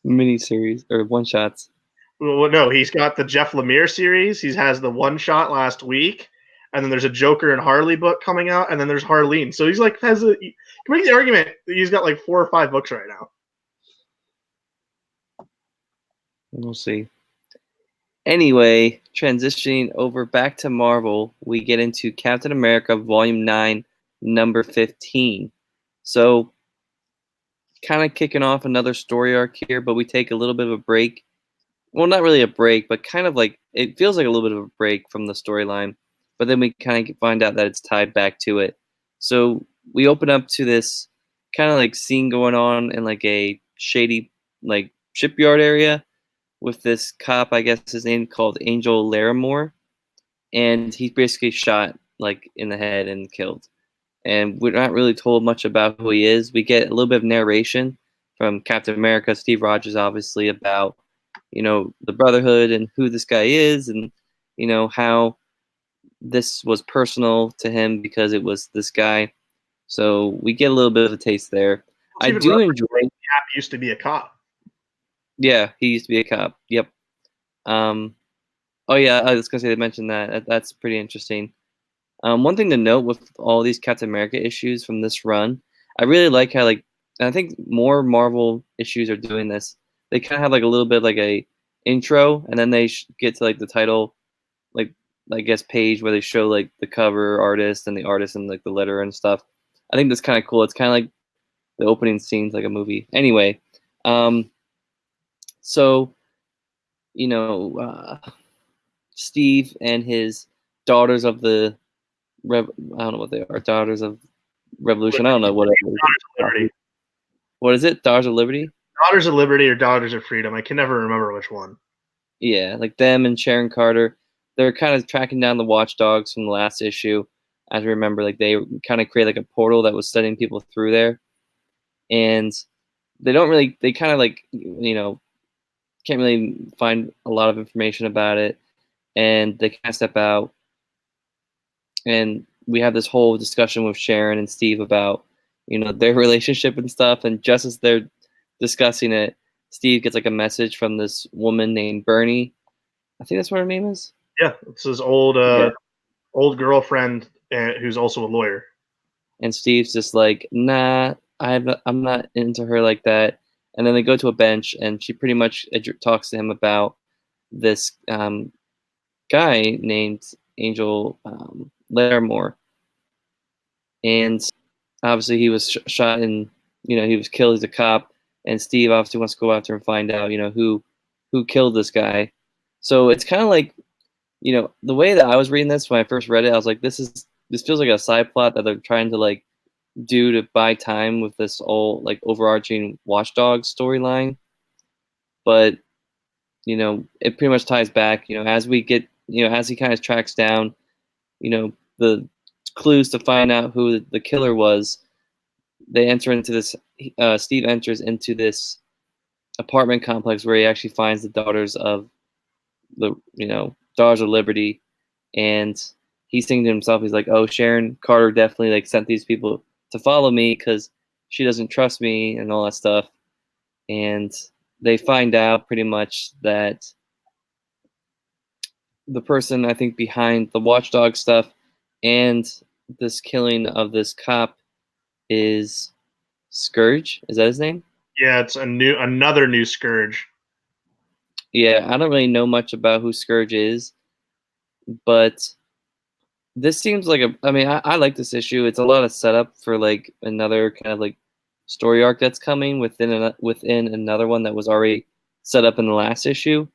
Miniseries or one-shots. Well, no, he's got the Jeff Lemire series. He has the one-shot last week. And then there's a Joker and Harley book coming out, and then there's Harleen. So he's like you can make the argument that he's got like 4 or 5 books right now. We'll see. Anyway, transitioning over back to Marvel, we get into Captain America Volume 9, number 15. So, kind of kicking off another story arc here, but we take a little bit of a break. Well, not really a break, but kind of like, it feels like a little bit of a break from the storyline. But then we kind of find out that it's tied back to it. So we open up to this kind of like scene going on in like a shady like shipyard area with this cop, I guess his name called Angel Larimore, and he's basically shot like in the head and killed. And we're not really told much about who he is. We get a little bit of narration from Captain America, Steve Rogers, obviously, about the Brotherhood and who this guy is, and how this was personal to him because it was this guy. So we get a little bit of a taste there. I do enjoy. Cap used to be a cop. Yeah, he used to be a cop. Yep. Oh yeah, I was gonna say they mentioned that. That's pretty interesting. One thing to note with all these Captain America issues from this run, I really like how and I think more Marvel issues are doing this. They kind of have like a little bit like a intro, and then they get to like the title, like I guess page where they show like the cover artist and the artist and like the letter and stuff. I think that's kind of cool. It's kind of like the opening scenes like a movie. Anyway, so Steve and his daughters of the I don't know what they are. Daughters of Revolution. I don't know what it is. Daughters of Liberty. What is it? Daughters of Liberty? Daughters of Liberty or Daughters of Freedom. I can never remember which one. Yeah, like them and Sharon Carter. They're kind of tracking down the watchdogs from the last issue. As I remember, like they kind of create like a portal that was sending people through there. And they kind of like, can't really find a lot of information about it. And they kind of step out. And we have this whole discussion with Sharon and Steve about, their relationship and stuff. And just as they're discussing it, Steve gets like a message from this woman named Bernie. I think that's what her name is. Yeah, it's his old girlfriend who's also a lawyer. And Steve's just like, nah, I'm not into her like that. And then they go to a bench, and she pretty much talks to him about this guy named Angel Larimore. And obviously he was shot and, he was killed as a cop. And Steve obviously wants to go after and find out, who killed this guy. So it's kind of like, the way that I was reading this when I first read it, I was like, this feels like a side plot that they're trying to like do to buy time with this whole like overarching Watchdog storyline. But it pretty much ties back. As we get, as he kind of tracks down, the clues to find out who the killer was. They enter into this. Steve enters into this apartment complex where he actually finds the daughters of the Daughters of Liberty, and he's thinking to himself, he's like, oh, Sharon Carter definitely like sent these people to follow me because she doesn't trust me and all that stuff. And they find out pretty much that the person I think behind the Watchdog stuff and this killing of this cop is Scourge. Is that his name? Yeah, it's another new Scourge. Yeah, I don't really know much about who Scourge is, but this seems like I like this issue. It's a lot of setup for like another kind of like story arc that's coming within another one that was already set up in the last issue.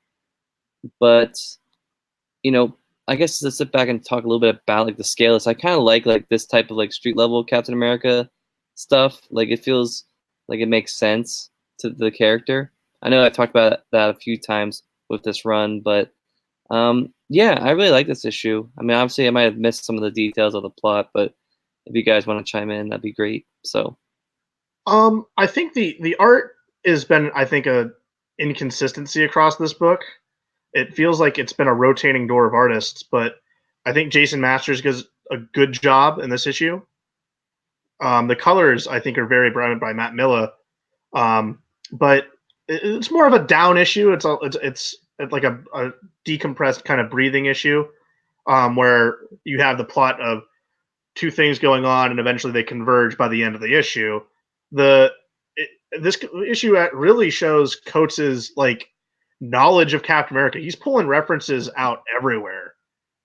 But I guess to sit back and talk a little bit about like the scale, I kind of like this type of like street level Captain America stuff. Like it feels like it makes sense to the character. I know I've talked about that a few times with this run, but yeah, I really like this issue. I mean, obviously I might have missed some of the details of the plot, but if you guys want to chime in, that'd be great. So I think the art has been, I think, a inconsistency across this book. It feels like it's been a rotating door of artists, but I think Jason Masters does a good job in this issue. The colors, I think, are very bright by Matt Milla, but it's more of a down issue. It's like a decompressed kind of breathing issue, where you have the plot of two things going on, and eventually they converge by the end of the issue. This issue really shows Coates's like knowledge of Captain America. He's pulling references out everywhere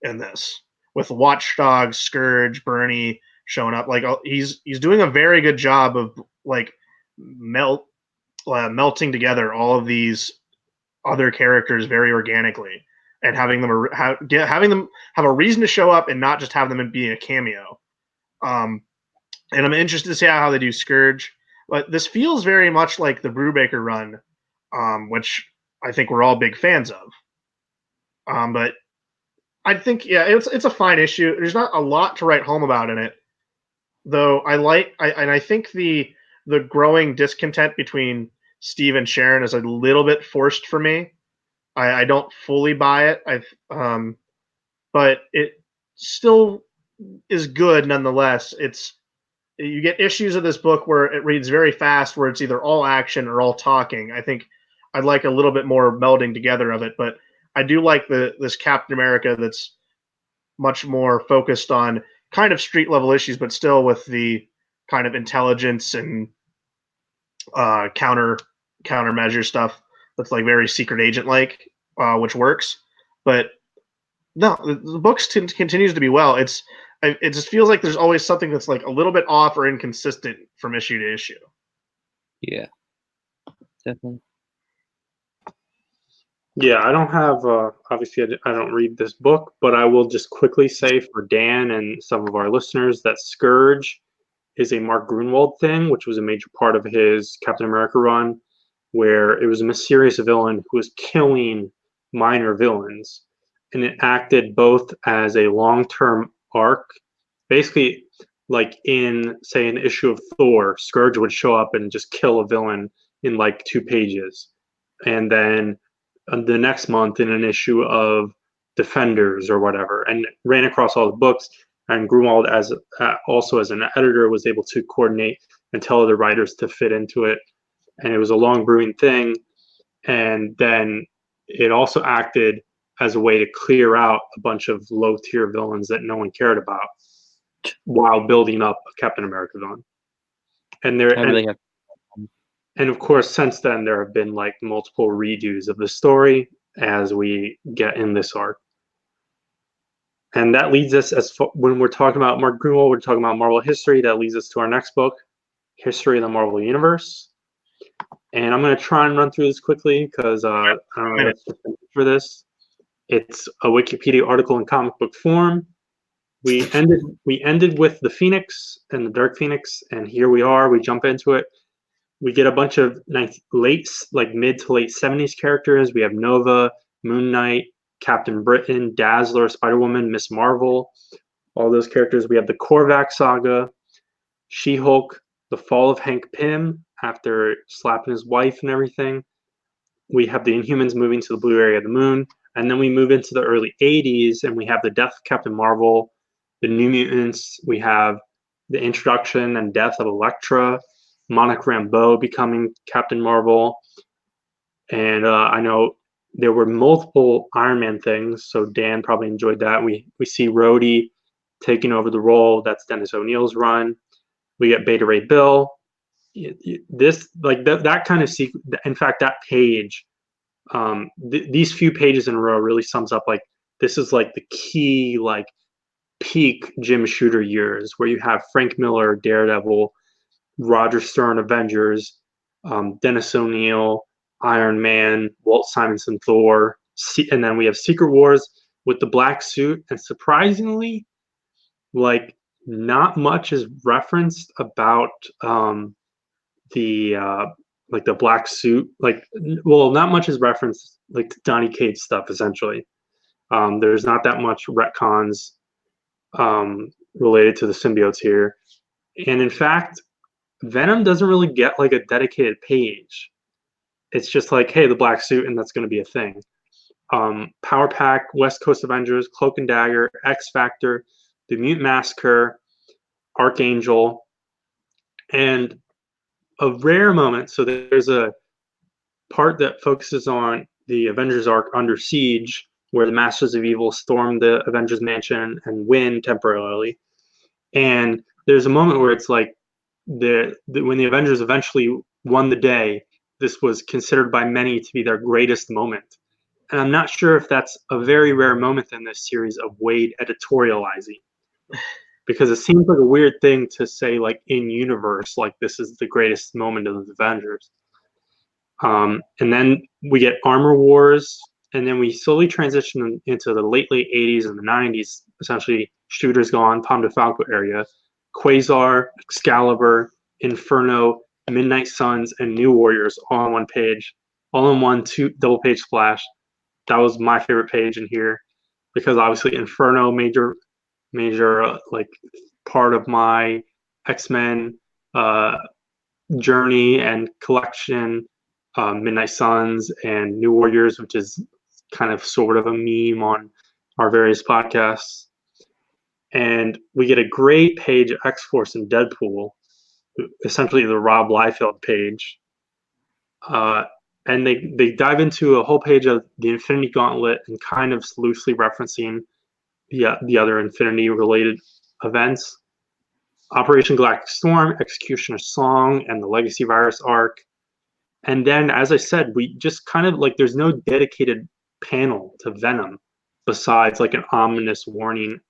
in this, with Watchdog, Scourge, Bernie showing up. Like he's doing a very good job of like melting together all of these other characters very organically, and having them have a reason to show up and not just have them be a cameo. And I'm interested to see how they do Scourge. But this feels very much like the Brubaker run, which I think we're all big fans of. But I think it's a fine issue. There's not a lot to write home about in it, though. I think the growing discontent between Steve and Sharon is a little bit forced for me. I don't fully buy it. But it still is good nonetheless. You get issues of this book where it reads very fast, where it's either all action or all talking. I think I'd like a little bit more melding together of it, but I do like this Captain America that's much more focused on kind of street level issues, but still with the kind of intelligence and countermeasure stuff that's like very secret agent like, which works. But no, the book continues to be well. It just feels like there's always something that's like a little bit off or inconsistent from issue to issue. Yeah, definitely. Yeah, I don't have, obviously, I don't read this book, but I will just quickly say for Dan and some of our listeners that Scourge is a Mark Grunwald thing, which was a major part of his Captain America run, where it was a mysterious villain who was killing minor villains. And it acted both as a long-term arc, basically like in, say, an issue of Thor, Scourge would show up and just kill a villain in like 2 pages. And then the next month in an issue of Defenders or whatever, and ran across all the books. And Grunwald, as also as an editor, was able to coordinate and tell other writers to fit into it. And it was a long brewing thing. And then it also acted as a way to clear out a bunch of low tier villains that no one cared about while building up a Captain America villain. And there, and of course, since then there have been like multiple redos of the story as we get in this arc. And that leads us, when we're talking about Mark Grunwald, we're talking about Marvel history. That leads us to our next book, History of the Marvel Universe. And I'm going to try and run through this quickly because I don't know for this. It's a Wikipedia article in comic book form. We ended with the Phoenix and the Dark Phoenix, and here we are. We jump into it. We get a bunch of mid to late 70s characters. We have Nova, Moon Knight, Captain Britain, Dazzler, Spider-Woman, Miss Marvel, all those characters. We have the Korvac saga, She-Hulk, the fall of Hank Pym after slapping his wife and everything. We have the Inhumans moving to the blue area of the moon. And then we move into the early 80s and we have the death of Captain Marvel, the New Mutants. We have the introduction and death of Elektra, Monica Rambeau becoming Captain Marvel. And I know there were multiple Iron Man things, so Dan probably enjoyed that. We see Rhodey taking over the role. That's Dennis O'Neil's run. We get Beta Ray Bill. This like that kind of sequence. In fact, that page, these few pages in a row really sums up like this is like the key like peak Jim Shooter years where you have Frank Miller, Daredevil, Roger Stern, Avengers, Dennis O'Neil, Iron Man, Walt Simonson, Thor, and then we have Secret Wars with the black suit. And surprisingly, like not much is referenced about the black suit. Not much is referenced like to Donny Cates stuff. Essentially, there's not that much retcons related to the symbiotes here, and in fact, Venom doesn't really get like a dedicated page. It's just like, hey, the black suit, and that's going to be a thing. Power Pack, West Coast Avengers, Cloak and Dagger, X Factor, The Mutant Massacre, Archangel, and a rare moment. So there's a part that focuses on the Avengers arc Under Siege, where the Masters of Evil storm the Avengers mansion and win temporarily. And there's a moment where it's like when the Avengers eventually won the day, this was considered by many to be their greatest moment. And I'm not sure if that's a very rare moment in this series of Wade editorializing, because it seems like a weird thing to say, like in universe, like this is the greatest moment of the Avengers. And then we get Armor Wars, and then we slowly transition into the late 80s and the 90s, essentially Shooter's Gone, Tom DeFalco area, Quasar, Excalibur, Inferno, Midnight Suns, and New Warriors all on one page, all in one double page splash. That was my favorite page in here. because obviously Inferno major like part of my X-Men journey and collection, Midnight Suns and New Warriors, which is kind of sort of a meme on our various podcasts. And we get a great page of X-Force and Deadpool, essentially the Rob Liefeld page. And they dive into a whole page of the Infinity Gauntlet and kind of loosely referencing the other Infinity related events. Operation Galactic Storm, Executioner Song, and the Legacy Virus arc. And then, as I said, we just kind of like there's no dedicated panel to Venom besides like an ominous warning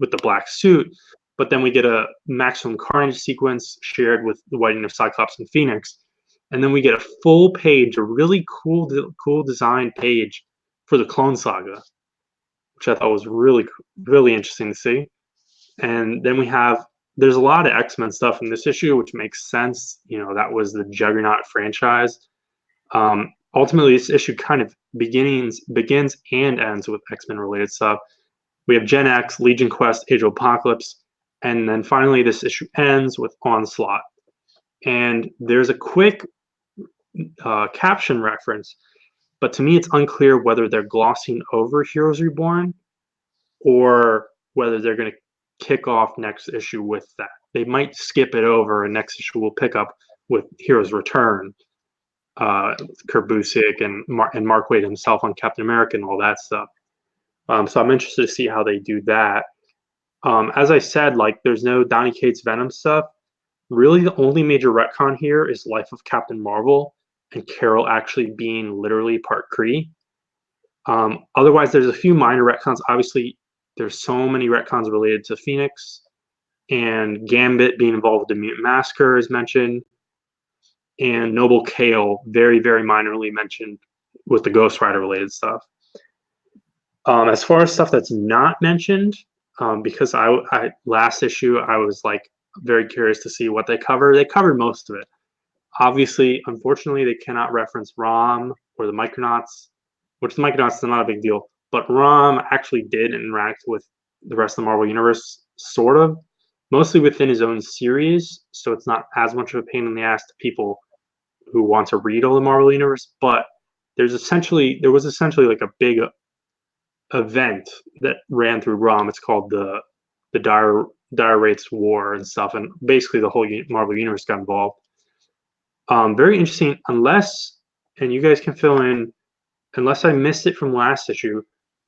with the black suit. But then we get a Maximum Carnage sequence shared with the Whiting of Cyclops and Phoenix. And then we get a full page, a really cool design page for the Clone Saga, which I thought was really interesting to see. And then there's a lot of X-Men stuff in this issue, which makes sense. That was the Juggernaut franchise. Ultimately, this issue kind of begins and ends with X-Men related stuff. We have Gen X, Legion Quest, Age of Apocalypse, and then finally this issue ends with Onslaught. And there's a quick caption reference, but to me it's unclear whether they're glossing over Heroes Reborn or whether they're going to kick off next issue with that. They might skip it over, and next issue will pick up with Heroes Return, Kurt Busiek and Mark Waid himself on Captain America and all that stuff. So I'm interested to see how they do that. As I said, like there's no Donny Cates Venom stuff. Really, the only major retcon here is Life of Captain Marvel and Carol actually being literally part Kree. Otherwise, there's a few minor retcons. Obviously, there's so many retcons related to Phoenix, and Gambit being involved with the Mutant Massacre is mentioned, and Noble Kale very, very minorly mentioned with the Ghost Rider related stuff. As far as stuff that's not mentioned, because I last issue I was like very curious to see what they cover. They covered most of it. Obviously, unfortunately, they cannot reference Rom or the Micronauts, which the Micronauts is not a big deal. But Rom actually did interact with the rest of the Marvel Universe, sort of, mostly within his own series. So it's not as much of a pain in the ass to people who want to read all the Marvel Universe. But there was essentially like a big event that ran through Rom. It's called the Dire Wraiths War and stuff, and basically the whole Marvel Universe got involved. Very interesting, unless, and you guys can fill in, unless I missed it from last issue,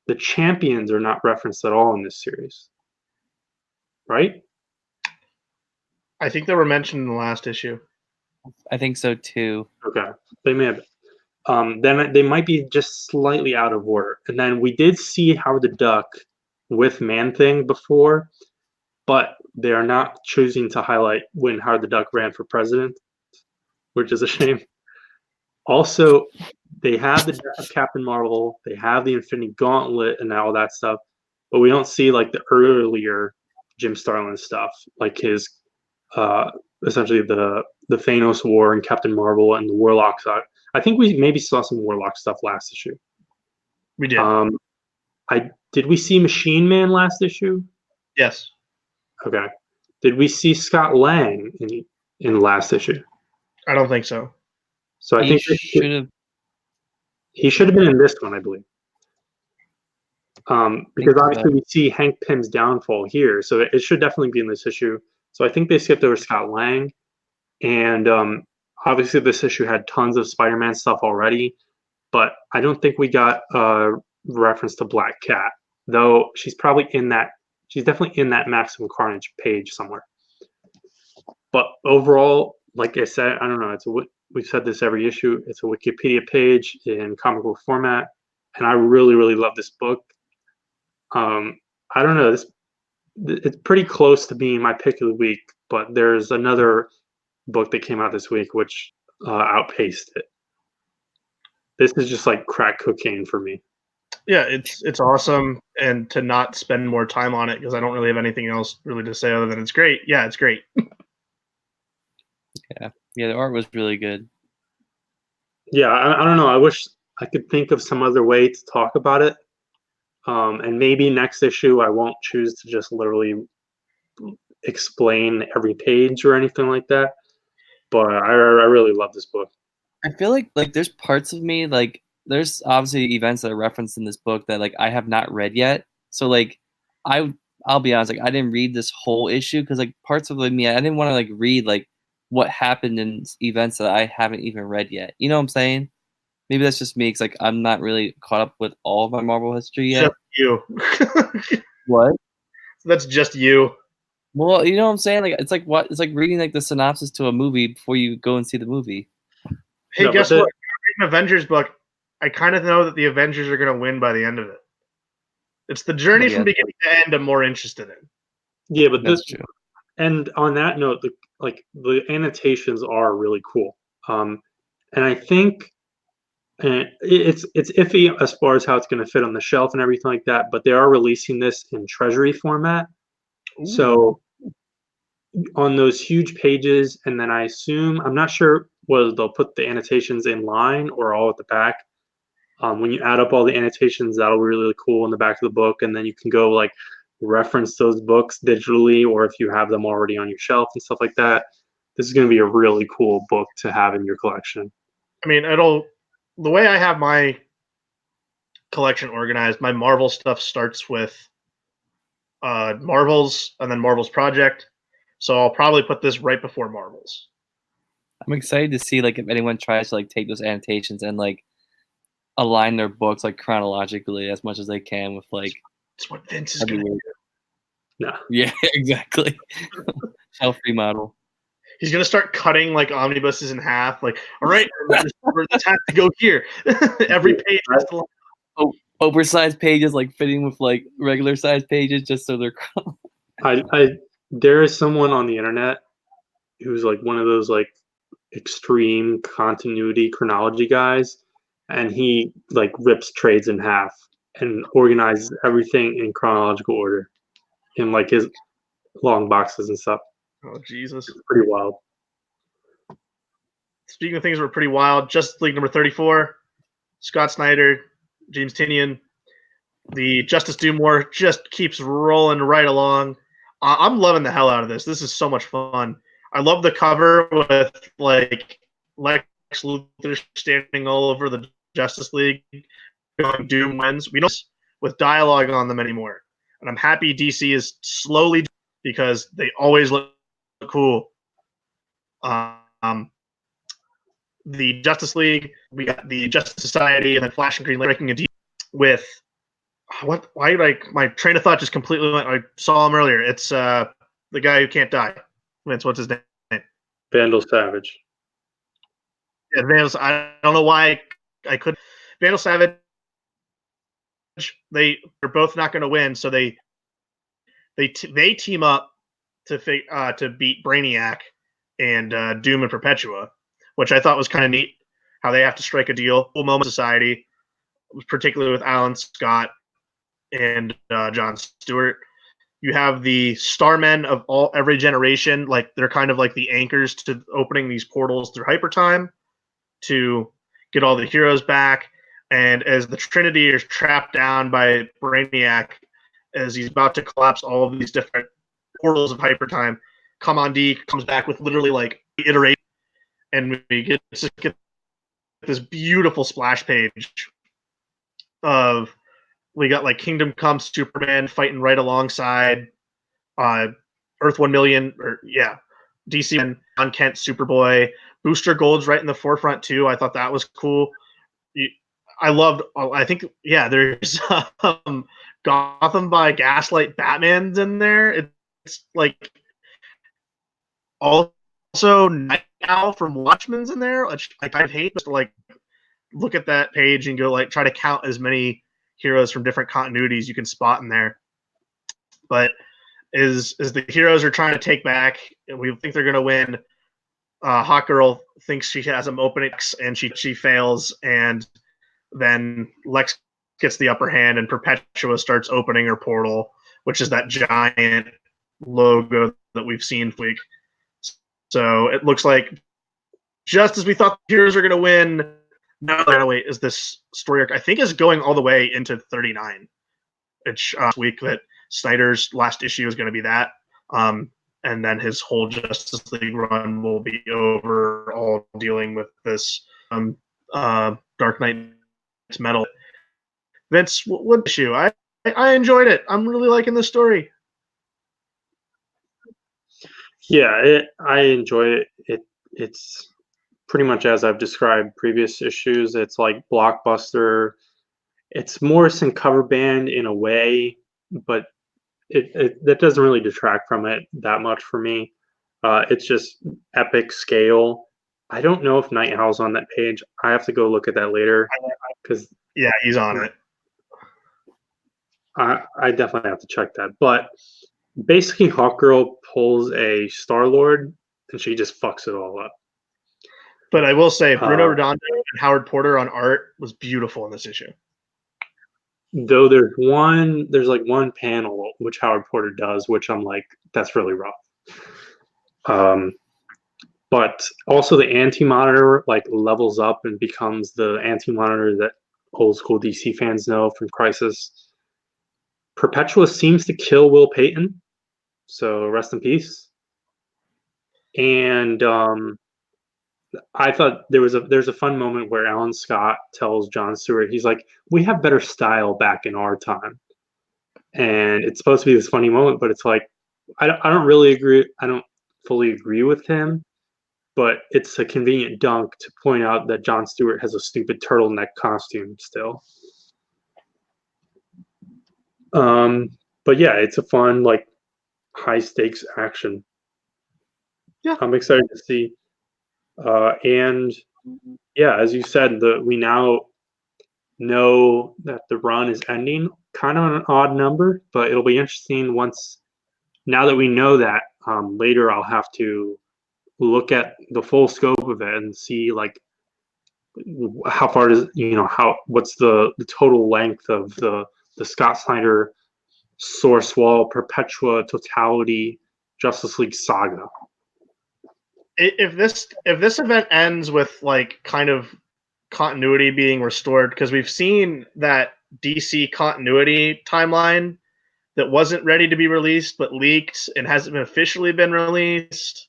the Champions are not referenced at all in this series, right? I think they were mentioned in the last issue. I think so too. Okay, they may have. Then they might be just slightly out of order. And then we did see Howard the Duck with Man-Thing before, but they are not choosing to highlight when Howard the Duck ran for president, which is a shame. Also, they have the death of Captain Marvel, they have the Infinity Gauntlet and all that stuff, but we don't see like the earlier Jim Starlin stuff, like his essentially the Thanos War and Captain Marvel and the Warlock stuff. I think we maybe saw some Warlock stuff last issue. We did. Did we see Machine Man last issue? Yes. Okay. Did we see Scott Lang in the last issue? I don't think so. So I think he should have been in this one, I believe. Because obviously we see Hank Pym's downfall here, so it should definitely be in this issue. So I think they skipped over Scott Lang, and obviously this issue had tons of Spider-Man stuff already, but I don't think we got a reference to Black Cat, though she's probably in that. She's definitely in that Maximum Carnage page somewhere. But overall, like I said, I don't know. We've said this every issue. It's a Wikipedia page in comic book format, and I really, really love this book. I don't know. It's pretty close to being my pick of the week, but there's another book that came out this week which outpaced it. This is just like crack cocaine for me. Yeah, it's awesome, and to not spend more time on it because I don't really have anything else really to say other than it's great. Yeah, it's great. Yeah, the art was really good. Yeah, I don't know. I wish I could think of some other way to talk about it. And maybe next issue I won't choose to just literally explain every page or anything like that. But I really love this book. I feel like there's parts of me, like there's obviously events that are referenced in this book that like I have not read yet. So like I'll be honest, like I didn't read this whole issue because like parts of me I didn't want to like read like what happened in events that I haven't even read yet. You know what I'm saying? Maybe that's just me because like I'm not really caught up with all of my Marvel history yet. Just you. What? That's just you. Well, you know what I'm saying? Like it's like what it's like reading like the synopsis to a movie before you go and see the movie. Hey, No, guess what? Reading an Avengers book, I kind of know that the Avengers are going to win by the end of it. It's the journey Yeah, from beginning to end I'm more interested in. yeah, but that's true. And on that note, the annotations are really cool. And I think it's iffy as far as how it's going to fit on the shelf and everything like that. But they are releasing this in treasury format, Ooh. so on those huge pages, and then I assume I'm not sure whether they'll put the annotations in line or all at the back. When you add up all the annotations, that'll be really cool in the back of the book, and then you can go like reference those books digitally, or if you have them already on your shelf and stuff like that. This is going to be a really cool book to have in your collection. I mean, the way I have my collection organized, my Marvel stuff starts with Marvels and then Marvels Project. So I'll probably put this right before Marvels. I'm excited to see like if anyone tries to like take those annotations and like align their books like chronologically as much as they can with like It's what Vince is going to do. No. Yeah, exactly. Shelf remodel. He's going to start cutting like omnibuses in half. Like, all right, this has to go here. Every page has to. Oversized pages like fitting with like regular sized pages just so they're. There is someone on the internet who's like one of those like extreme continuity chronology guys, and he like rips trades in half and organizes everything in chronological order in like his long boxes and stuff. Oh Jesus! It's pretty wild. Speaking of things that were pretty wild, Justice League number 34, Scott Snyder, James Tynion. The Justice Doom War just keeps rolling right along. I'm loving the hell out of this. This is so much fun. I love the cover with like Lex Luthor standing all over the Justice League, going Doom wins. We don't with dialogue on them anymore, and I'm happy DC is slowly because they always look cool. The Justice League, we got the Justice Society, and then Flash and Green Lantern breaking a deal with what? Why like my train of thought just completely went. I saw him earlier. It's the guy who can't die. Vince, what's his name? Vandal Savage. Yeah, Vandal. I don't know why I could. Vandal Savage. They're both not going to win, so they team up to beat Brainiac and Doom and Perpetua, which I thought was kind of neat. How they have to strike a deal. Cool moment society, particularly with Alan Scott and John Stewart. You have the Starmen of every generation, like they're kind of like the anchors to opening these portals through hypertime to get all the heroes back. And as the Trinity is trapped down by Brainiac, as he's about to collapse all of these different portals of hypertime, Kamandi comes back with literally like iteration, and we get this beautiful splash page of we got like Kingdom Come Superman fighting right alongside Earth 1 Million, or yeah, DC and John Kent Superboy. Booster Gold's right in the forefront too. I thought that was cool. I loved. I think there's Gotham by Gaslight Batman's in there. It's like also Night Owl from Watchmen's in there, which I kind of hate. Just to like look at that page and go like try to count as many heroes from different continuities you can spot in there. But as the heroes are trying to take back, and we think they're going to win, Hawkgirl thinks she has them opening, and she fails, and then Lex gets the upper hand, and Perpetua starts opening her portal, which is that giant logo that we've seen this week. So it looks like just as we thought the heroes are going to win, now wait, is this story arc I think is going all the way into 39. it's week that Snyder's last issue is going to be that. And then his whole Justice League run will be over, all dealing with this Dark Knight's Metal. Vince, what issue? I enjoyed it. I'm really liking the story. Yeah, I enjoy it. It's pretty much as I've described previous issues. It's like blockbuster. It's Morrison cover band in a way, but that doesn't really detract from it that much for me. It's just epic scale. I don't know if Night Owl's on that page. I have to go look at that later because yeah, he's on it. I definitely have to check that. But basically, Hawkgirl pulls a Star-Lord and she just fucks it all up. But I will say, Bruno Redondo and Howard Porter on art was beautiful in this issue. Though there's one panel which Howard Porter does, which I'm like, that's really rough. But also the Anti-Monitor like levels up and becomes the Anti-Monitor that old school DC fans know from Crisis. Perpetua seems to kill Will Payton, so rest in peace. And I thought there's a fun moment where Alan Scott tells John Stewart, he's like, "We have better style back in our time," and it's supposed to be this funny moment, but it's like, I don't really agree. I don't fully agree with him, but it's a convenient dunk to point out that John Stewart has a stupid turtleneck costume still. But yeah, it's a fun, like, high stakes action. Yeah, I'm excited to see. And yeah, as you said, we now know that the run is ending. Kind of an odd number, but it'll be interesting now that we know that. Later, I'll have to look at the full scope of it and see like how far does what's the total length of the Scott Snyder Source Wall Perpetua Totality Justice League saga. If this event ends with like kind of continuity being restored, because we've seen that DC continuity timeline that wasn't ready to be released but leaked and hasn't been officially been released.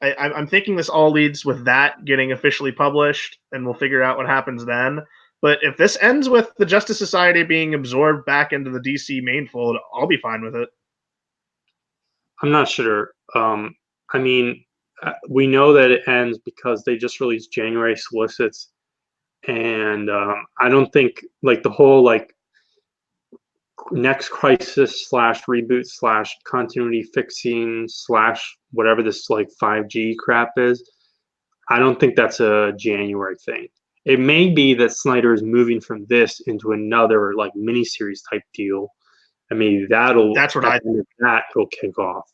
I'm thinking this all leads with that getting officially published, and we'll figure out what happens then. But if this ends with the Justice Society being absorbed back into the DC main fold, I'll be fine with it. I'm not sure. I mean, we know that it ends because they just released January solicits, and I don't think like the whole like next crisis / reboot / continuity fixing / whatever this like 5G crap is. I don't think that's a January thing. It may be that Snyder is moving from this into another like miniseries type deal. I mean, That's what I think. That will kick off,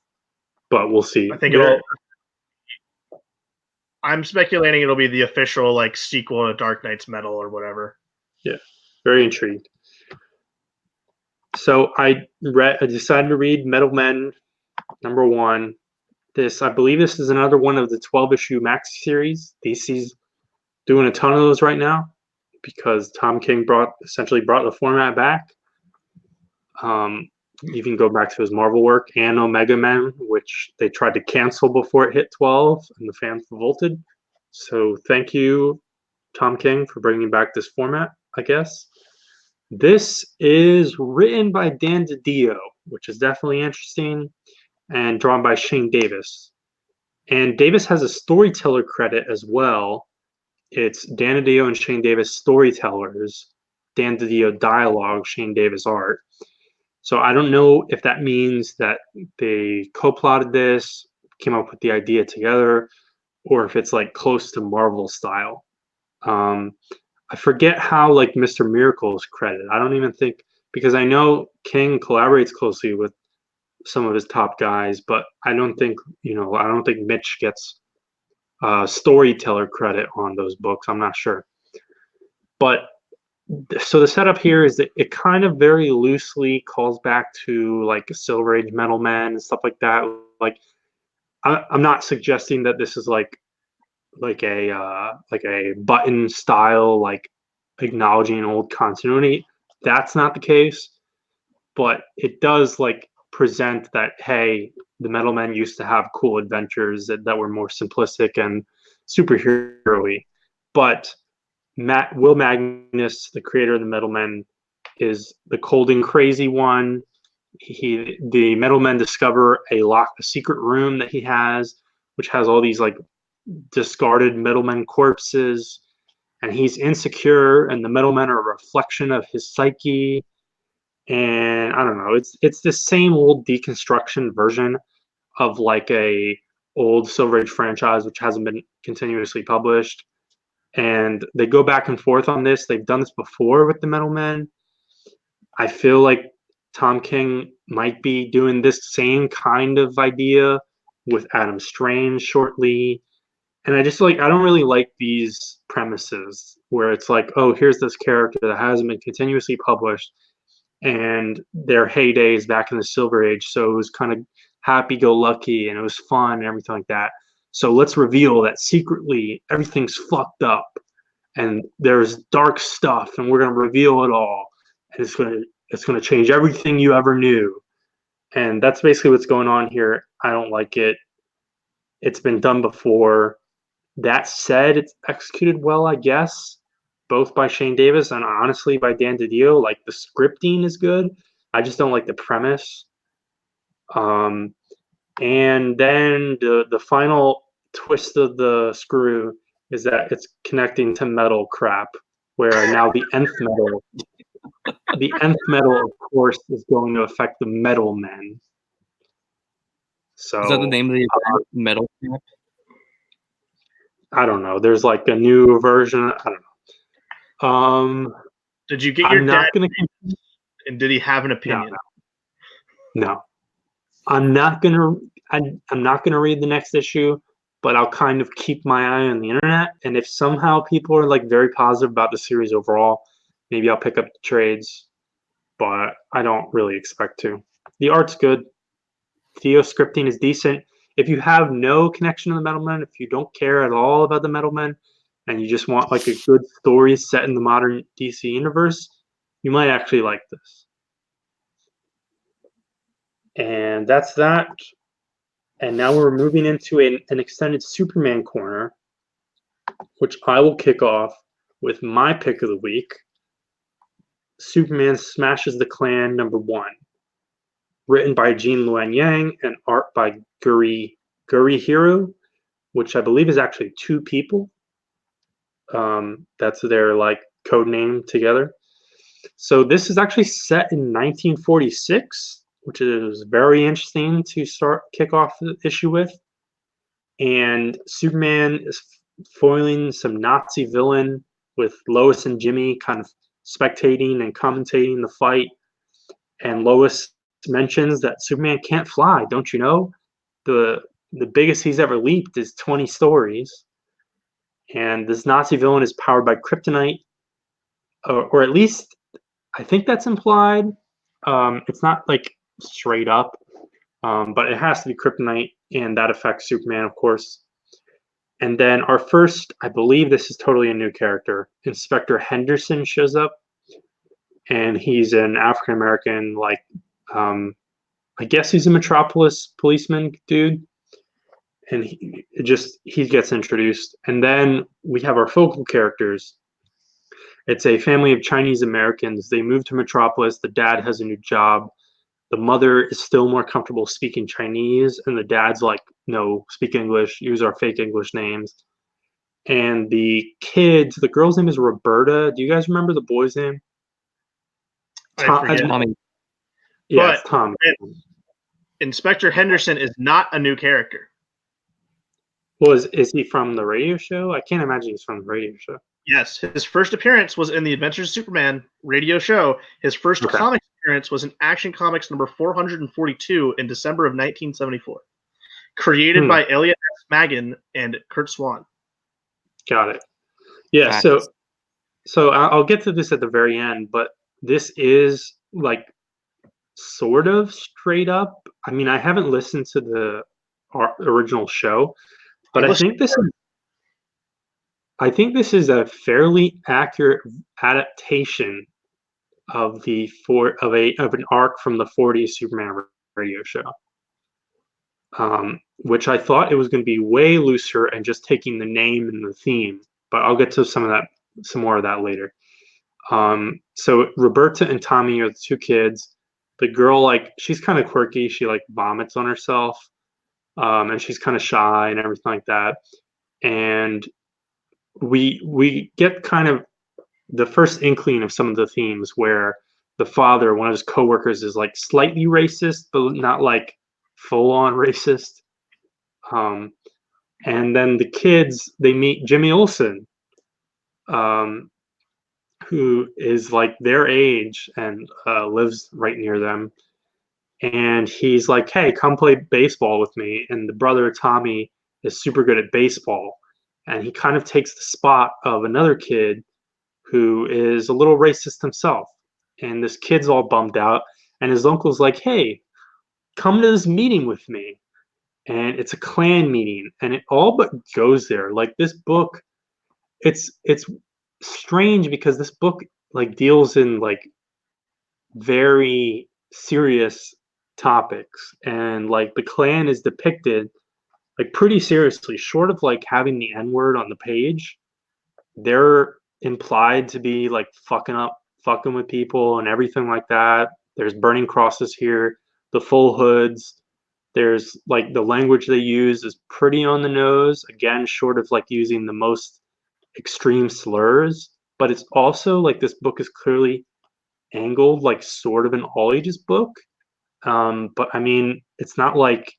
but we'll see. I think I'm speculating it'll be the official like sequel to Dark Knight's Metal or whatever. Yeah, very intrigued. So I decided to read Metal Men #1. I believe this is another one of the 12-issue Max series. DC's doing a ton of those right now because Tom King essentially brought the format back. You can go back to his Marvel work and Omega Men, which they tried to cancel before it hit 12, and the fans revolted. So thank you, Tom King, for bringing back this format, I guess. This is written by Dan DiDio, which is definitely interesting, and drawn by Shane Davis. And Davis has a storyteller credit as well. It's Dan DiDio and Shane Davis storytellers, Dan DiDio dialogue, Shane Davis art. So I don't know if that means that they co-plotted this, came up with the idea together, or if it's like close to Marvel style. I forget how like Mr. Miracle is credited. I don't even think, because I know King collaborates closely with some of his top guys, but I don't think Mitch gets storyteller credit on those books. I'm not sure. But so the setup here is that it kind of very loosely calls back to like Silver Age Metal Men and stuff like that. Like I'm not suggesting that this is like a button style, like acknowledging old continuity. That's not the case. but it does like present that, hey, the Metal Men used to have cool adventures that were more simplistic and superhero-y. But Will Magnus, the creator of the Metal Men, is the cold and crazy one. The Metal Men discover a secret room that he has, which has all these like discarded Metal Men corpses, and he's insecure, and the Metal Men are a reflection of his psyche. And I don't know, it's the same old deconstruction version of like a old Silver Age franchise which hasn't been continuously published. And they go back and forth on this. They've done this before with the Metal Men. I feel like Tom King might be doing this same kind of idea with Adam Strange shortly. And I just like, I don't really like these premises where it's like, oh, here's this character that hasn't been continuously published, and their heydays back in the Silver Age. So it was kind of happy go lucky and it was fun and everything like that. So let's reveal that secretly everything's fucked up and there's dark stuff, and we're gonna reveal it all. And it's gonna change everything you ever knew. And that's basically what's going on here. I don't like it. It's been done before. That said, it's executed well, I guess, both by Shane Davis and honestly by Dan DiDio. Like the scripting is good. I just don't like the premise. And then the final twist of the screw is that it's connecting to metal crap, where now the nth metal, of course, is going to affect the Metal Men. So Is that the name of the metal camp? I don't know. There's like a new version. I don't know. Did you get your I'm dad? not gonna. And did he have an opinion? No. I'm not gonna read the next issue, but I'll kind of keep my eye on the internet. And if somehow people are like very positive about the series overall, maybe I'll pick up the trades. But I don't really expect to. The art's good. Theo scripting is decent. If you have no connection to the Metal Men, if you don't care at all about the Metal Men, and you just want like a good story set in the modern DC universe, you might actually like this. And that's that. And now we're moving into an extended Superman corner, which I will kick off with my pick of the week. Superman Smashes the Klan #1. Written by Gene Luen Yang and art by Gurihiru, which I believe is actually two people. That's their like code name together. So this is actually set in 1946, which is very interesting to kick off the issue with. And Superman is foiling some Nazi villain with Lois and Jimmy kind of spectating and commentating the fight. And Lois mentions that Superman can't fly. Don't you know? The biggest he's ever leaped is 20 stories. And this Nazi villain is powered by kryptonite, or at least I think that's implied. It's not like straight up, but it has to be kryptonite, and that affects Superman, of course. And then our first, I believe this is totally a new character, Inspector Henderson shows up, and he's an African American, like, I guess he's a Metropolis policeman dude, and he gets introduced. And then we have our focal characters. It's a family of Chinese Americans. They move to Metropolis. The dad has a new job. The mother is still more comfortable speaking Chinese, and the dad's like, no, speak English, use our fake English names. And the kids, the girl's name is Roberta. Do you guys remember the boy's name? I forget. Tommy. Yeah, it's Tommy. Inspector Henderson is not a new character. Well, is he from the radio show? I can't imagine he's from the radio show. Yes, his first appearance was in the Adventures of Superman radio show. His first comics appearance was in Action Comics number 442 in December of 1974. Created by Elliot S. Maggin and Kurt Swan. Got it. Yeah, so I'll get to this at the very end, but this is like sort of straight up. I mean, I haven't listened to the original show, but I think this is a fairly accurate adaptation of an arc from the 40s Superman radio show. Which I thought it was going to be way looser and just taking the name and the theme, but I'll get to some more of that later. So Roberta and Tommy are the two kids. The girl, like, she's kind of quirky. She like vomits on herself, and she's kind of shy and everything like that. And we get kind of the first inkling of some of the themes where the father, one of his coworkers, is like slightly racist, but not like full on racist. And then the kids, they meet Jimmy Olsen, um, who is like their age and lives right near them. And he's like, "Hey, come play baseball with me." And the brother Tommy is super good at baseball, and he kind of takes the spot of another kid who is a little racist himself. And this kid's all bummed out, and his uncle's like, "Hey, come to this meeting with me." And it's a Klan meeting, and it all but goes there. Like, this book, it's strange because this book like deals in like very serious topics, and like the Klan is depicted like pretty seriously, short of like having the N-word on the page. They're implied to be like fucking with people and everything like that. There's burning crosses here, the full hoods. There's like the language they use is pretty on the nose, again, short of like using the most extreme slurs. But it's also like this book is clearly angled like sort of an all ages book. But I mean, it's not like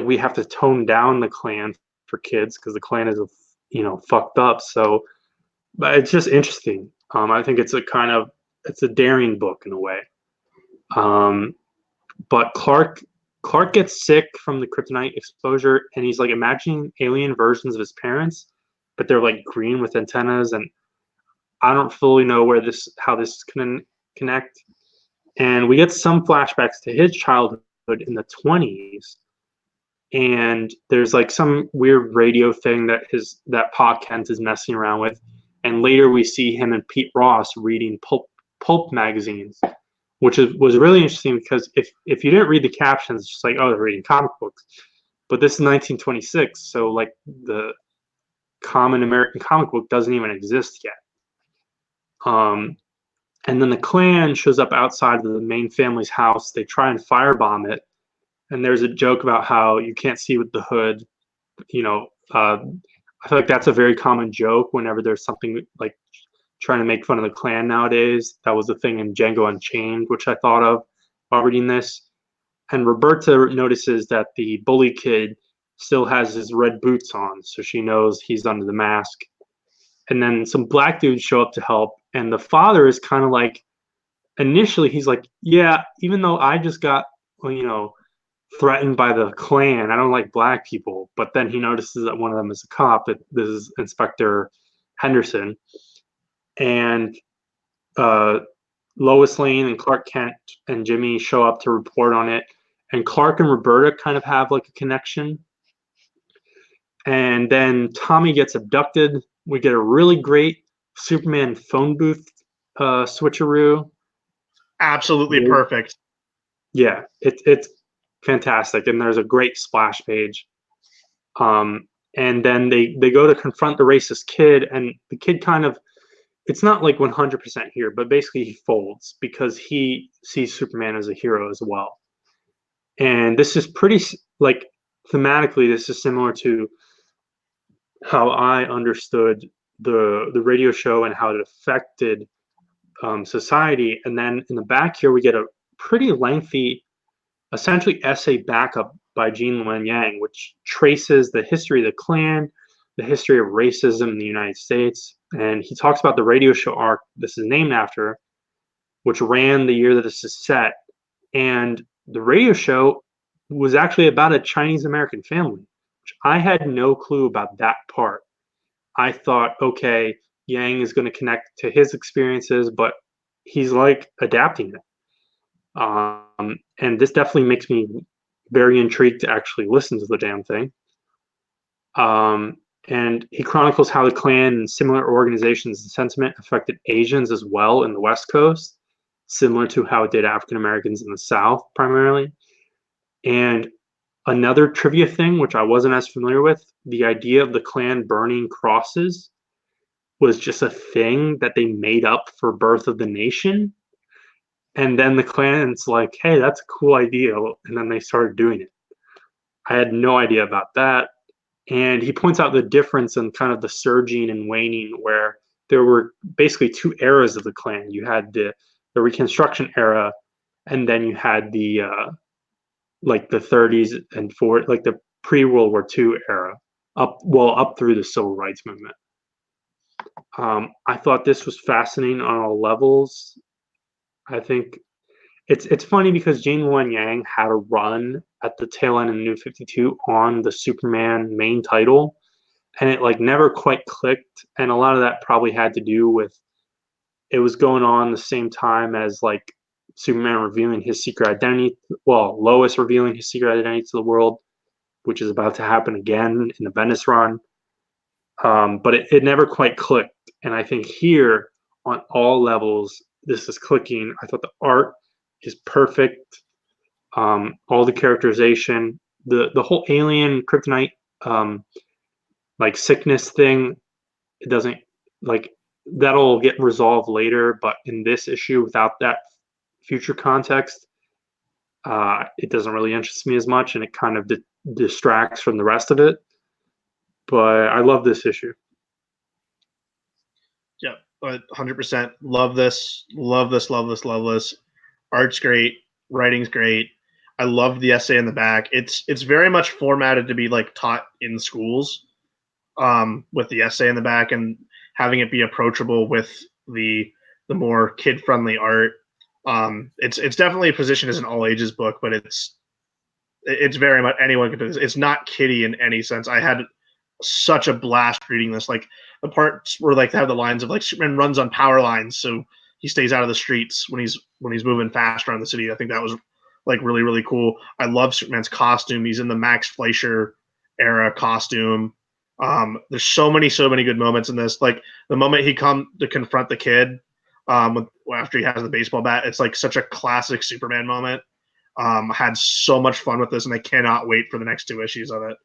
we have to tone down the Klan for kids because the Klan is, fucked up. So, but it's just interesting. I think it's a daring book in a way. Um, but Clark gets sick from the kryptonite exposure, and he's like imagining alien versions of his parents, but they're like green with antennas, and I don't fully know how this can connect. And we get some flashbacks to his childhood in the 20s, and there's like some weird radio thing that Pa Kent is messing around with, and later we see him and Pete Ross reading pulp magazines, which was really interesting because if you didn't read the captions, it's just like, oh, they're reading comic books. But this is 1926, so like the common American comic book doesn't even exist yet. And then the Klan shows up outside of the main family's house. They try and firebomb it, and there's a joke about how you can't see with the hood. I feel like that's a very common joke whenever there's something like trying to make fun of the Klan nowadays. That was the thing in Django Unchained, which I thought of while reading this. And Roberta notices that the bully kid still has his red boots on, so she knows he's under the mask. And then some black dudes show up to help, and the father is kind of like, initially he's like, yeah, even though I just got, threatened by the Klan, I don't like black people. But then he notices that one of them is a cop, that this is Inspector Henderson. And Lois Lane and Clark Kent and Jimmy show up to report on it. And Clark and Roberta kind of have like a connection. And then Tommy gets abducted. We get a really great Superman phone booth switcheroo. Absolutely perfect. Yeah, it's fantastic. And there's a great splash page. And then they go to confront the racist kid, and the kid kind of, it's not like 100% here, but basically he folds because he sees Superman as a hero as well. And this is pretty, like, thematically, this is similar to how I understood the radio show and how it affected society. And then in the back here, we get a pretty lengthy, essentially essay backup by Gene Luen Yang, which traces the history of the Klan, the history of racism in the United States. And he talks about the radio show arc this is named after, which ran the year that this is set. And the radio show was actually about a Chinese American family, which I had no clue about that part. I thought, okay, Yang is going to connect to his experiences, but he's like adapting it. And this definitely makes me very intrigued to actually listen to the damn thing. And he chronicles how the Klan and similar organizations and sentiment affected Asians as well in the West Coast, similar to how it did African Americans in the South primarily. And another trivia thing, which I wasn't as familiar with, the idea of the Klan burning crosses was just a thing that they made up for Birth of the Nation. And then the Klan's like, hey, that's a cool idea. And then they started doing it. I had no idea about that. And he points out the difference in kind of the surging and waning, where there were basically two eras of the Klan. You had the Reconstruction era, and then you had the like the 30s and forward, like the pre-World War II era, up through the Civil Rights Movement. I thought this was fascinating on all levels. I think it's funny because Jane Wen Yang had a run at the tail end of the New 52 on the Superman main title, and it like never quite clicked. And a lot of that probably had to do with it was going on the same time as like Superman revealing his secret identity. Well, Lois revealing his secret identity to the world, which is about to happen again in the Bendis run. But it never quite clicked. And I think here, on all levels, this is clicking. I thought the art is perfect. All the characterization, the whole alien kryptonite like sickness thing, it doesn't like that'll get resolved later. But in this issue, without that future context, it doesn't really interest me as much, and it kind of distracts from the rest of it. But I love this issue. Yeah, 100%. Love this. Love this. Love this. Love this. Art's great. Writing's great. I love the essay in the back. It's very much formatted to be like taught in schools, with the essay in the back and having it be approachable with the more kid friendly art. It's definitely positioned as an all ages book, but it's very much anyone can do this. It's not kiddie in any sense. I had such a blast reading this. Like the parts where like they have the lines of like Superman runs on power lines, so he stays out of the streets when he's moving fast around the city. I think that was like really really cool. I love Superman's costume. He's in the Max Fleischer era costume. There's so many good moments in this. Like the moment he come to confront the kid, after he has the baseball bat, it's like such a classic Superman moment. I had so much fun with this, and I cannot wait for the next two issues of it.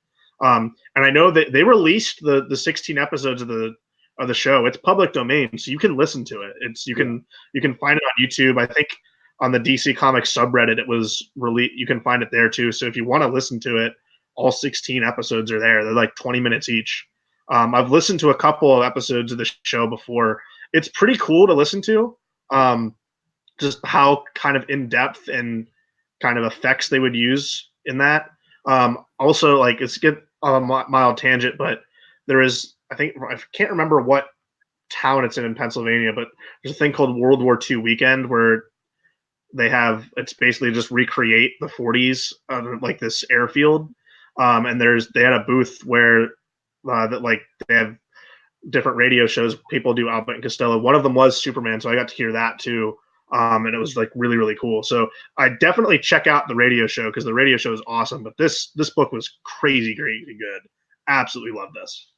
And I know that they released the 16 episodes of the show. It's public domain, so you can listen to it. You can find it on YouTube. I think on the DC Comics subreddit it was released. You can find it there too. So if you want to listen to it, all 16 episodes are there. They're like 20 minutes each. I've listened to a couple of episodes of the show before. It's pretty cool to listen to. Just how kind of in depth and kind of effects they would use in that. Also, like it's get a mild tangent, but there is I can't remember what town it's in Pennsylvania, but there's a thing called World War II weekend where it's basically just recreate the 40s, like this airfield. And they had a booth where that like they have different radio shows. People do Albert and Costello. One of them was Superman, so I got to hear that too. And it was like really really cool. So I definitely check out the radio show because the radio show is awesome. But this book was crazy good. Absolutely love this.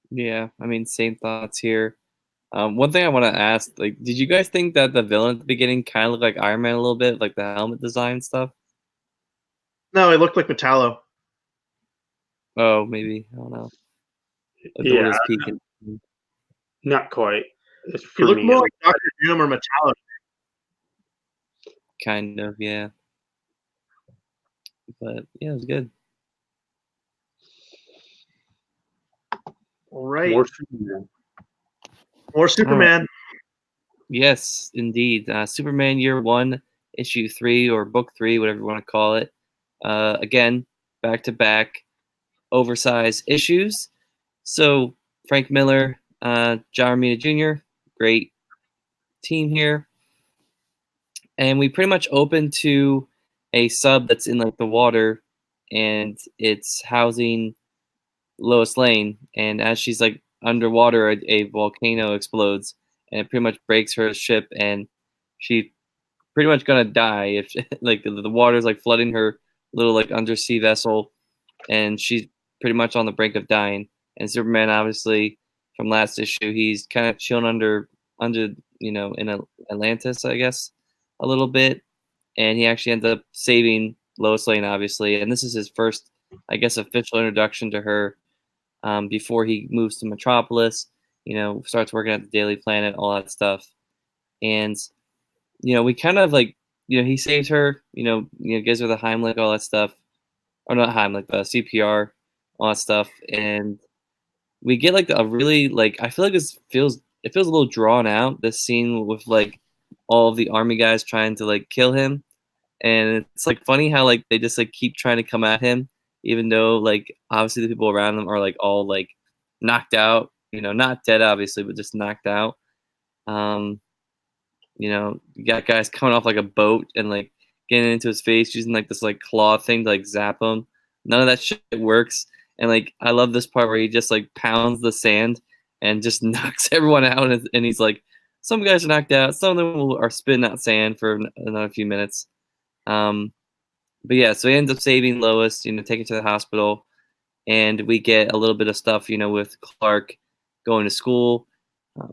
Yeah, I mean, same thoughts here. One thing I want to ask, like, did you guys think that the villain at the beginning kind of looked like Iron Man a little bit, like the helmet design stuff? No, it looked like Metallo. Oh, maybe, I don't know. Like the Yeah, widow's peak. not quite. It's He for looked me. more like Dr. Doom or Metallo. Kind of, yeah. But yeah, it was good. All right, More Superman. more Superman. Yes, indeed. Superman Year One, Issue 3 or Book 3, whatever you want to call it. Again, back to back, oversized issues. So Frank Miller, John Romita Jr., great team here, and we pretty much open to a sub that's in like the water, and it's housing Lois Lane. And as she's like underwater, a volcano explodes, and it pretty much breaks her ship, and she pretty much gonna die if like the water's like flooding her little like undersea vessel, and she's pretty much on the brink of dying. And Superman, obviously, from last issue, he's kind of chilling under in Atlantis, I guess, a little bit, and he actually ends up saving Lois Lane, obviously, and this is his first, I guess, official introduction to her before he moves to Metropolis. Starts working at the Daily Planet, all that stuff, and we kind of like, he saves her, gives her the Heimlich, all that stuff, or not Heimlich, but CPR, all that stuff, and we get like a really like I feel like it feels a little drawn out. This scene with like all of the army guys trying to like kill him, and it's like funny how like they just like keep trying to come at him, even though like obviously the people around them are like all like knocked out, not dead obviously, but just knocked out. Um, you got guys coming off like a boat and like getting into his face using like this like claw thing to like zap him. None of that shit works. And like I love this part where he just like pounds the sand and just knocks everyone out. And he's like, some guys are knocked out, some of them are spitting out sand for another few minutes. Um, but yeah, so he ends up saving Lois, taking her to the hospital, and we get a little bit of stuff, with Clark going to school,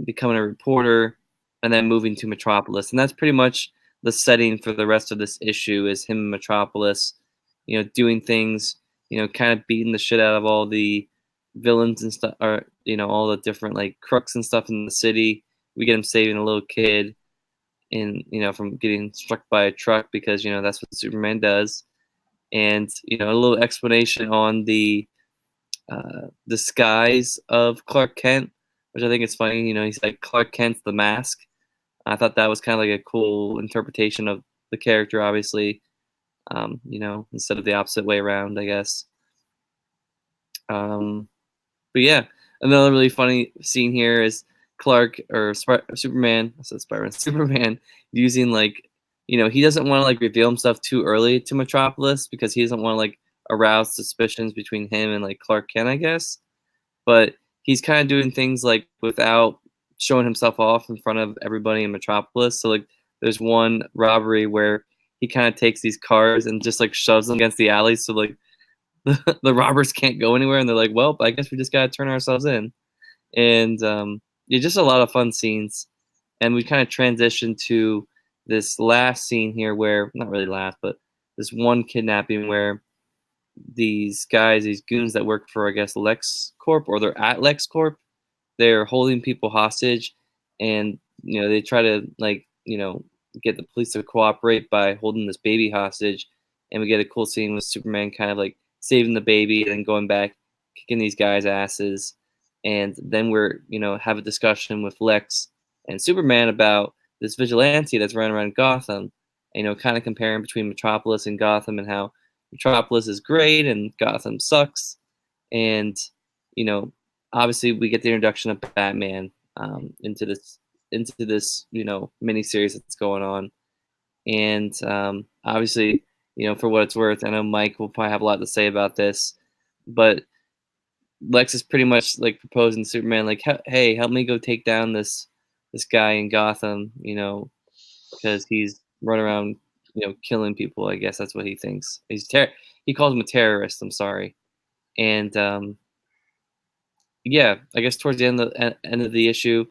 becoming a reporter, and then moving to Metropolis, and that's pretty much the setting for the rest of this issue is him in Metropolis, doing things, kind of beating the shit out of all the villains and stuff, or all the different like crooks and stuff in the city. We get him saving a little kid from getting struck by a truck because that's what Superman does, and a little explanation on the disguise of Clark Kent, which I think is funny. He's like Clark Kent's the mask. I thought that was kind of like a cool interpretation of the character, obviously. Instead of the opposite way around, I guess. But yeah, another really funny scene here is Clark or Superman. I said Spider-Man. Superman using like, he doesn't want to like reveal himself too early to Metropolis because he doesn't want to like arouse suspicions between him and like Clark Kent, I guess. But he's kind of doing things like without showing himself off in front of everybody in Metropolis. So like, there's one robbery where he kind of takes these cars and just like shoves them against the alley, so like the robbers can't go anywhere, and they're like, well, I guess we just gotta turn ourselves in. And yeah, just a lot of fun scenes. And we kind of transition to this last scene here where, not really last, but this one kidnapping where these guys, these goons that work for, I guess, Lex Corp, or they're at Lex Corp, they're holding people hostage, and they try to like get the police to cooperate by holding this baby hostage, and we get a cool scene with Superman kind of like saving the baby and then going back kicking these guys asses, and then we're have a discussion with Lex and Superman about this vigilante that's running around Gotham, kind of comparing between Metropolis and Gotham and how Metropolis is great and Gotham sucks, and you know obviously we get the introduction of Batman into this mini series that's going on, and obviously for what it's worth, I know Mike will probably have a lot to say about this, but Lex is pretty much like proposing to Superman like, hey, help me go take down this guy in Gotham, because he's running around killing people. I guess that's what he thinks. He calls him a terrorist. I'm sorry, and yeah, I guess towards the end of the issue,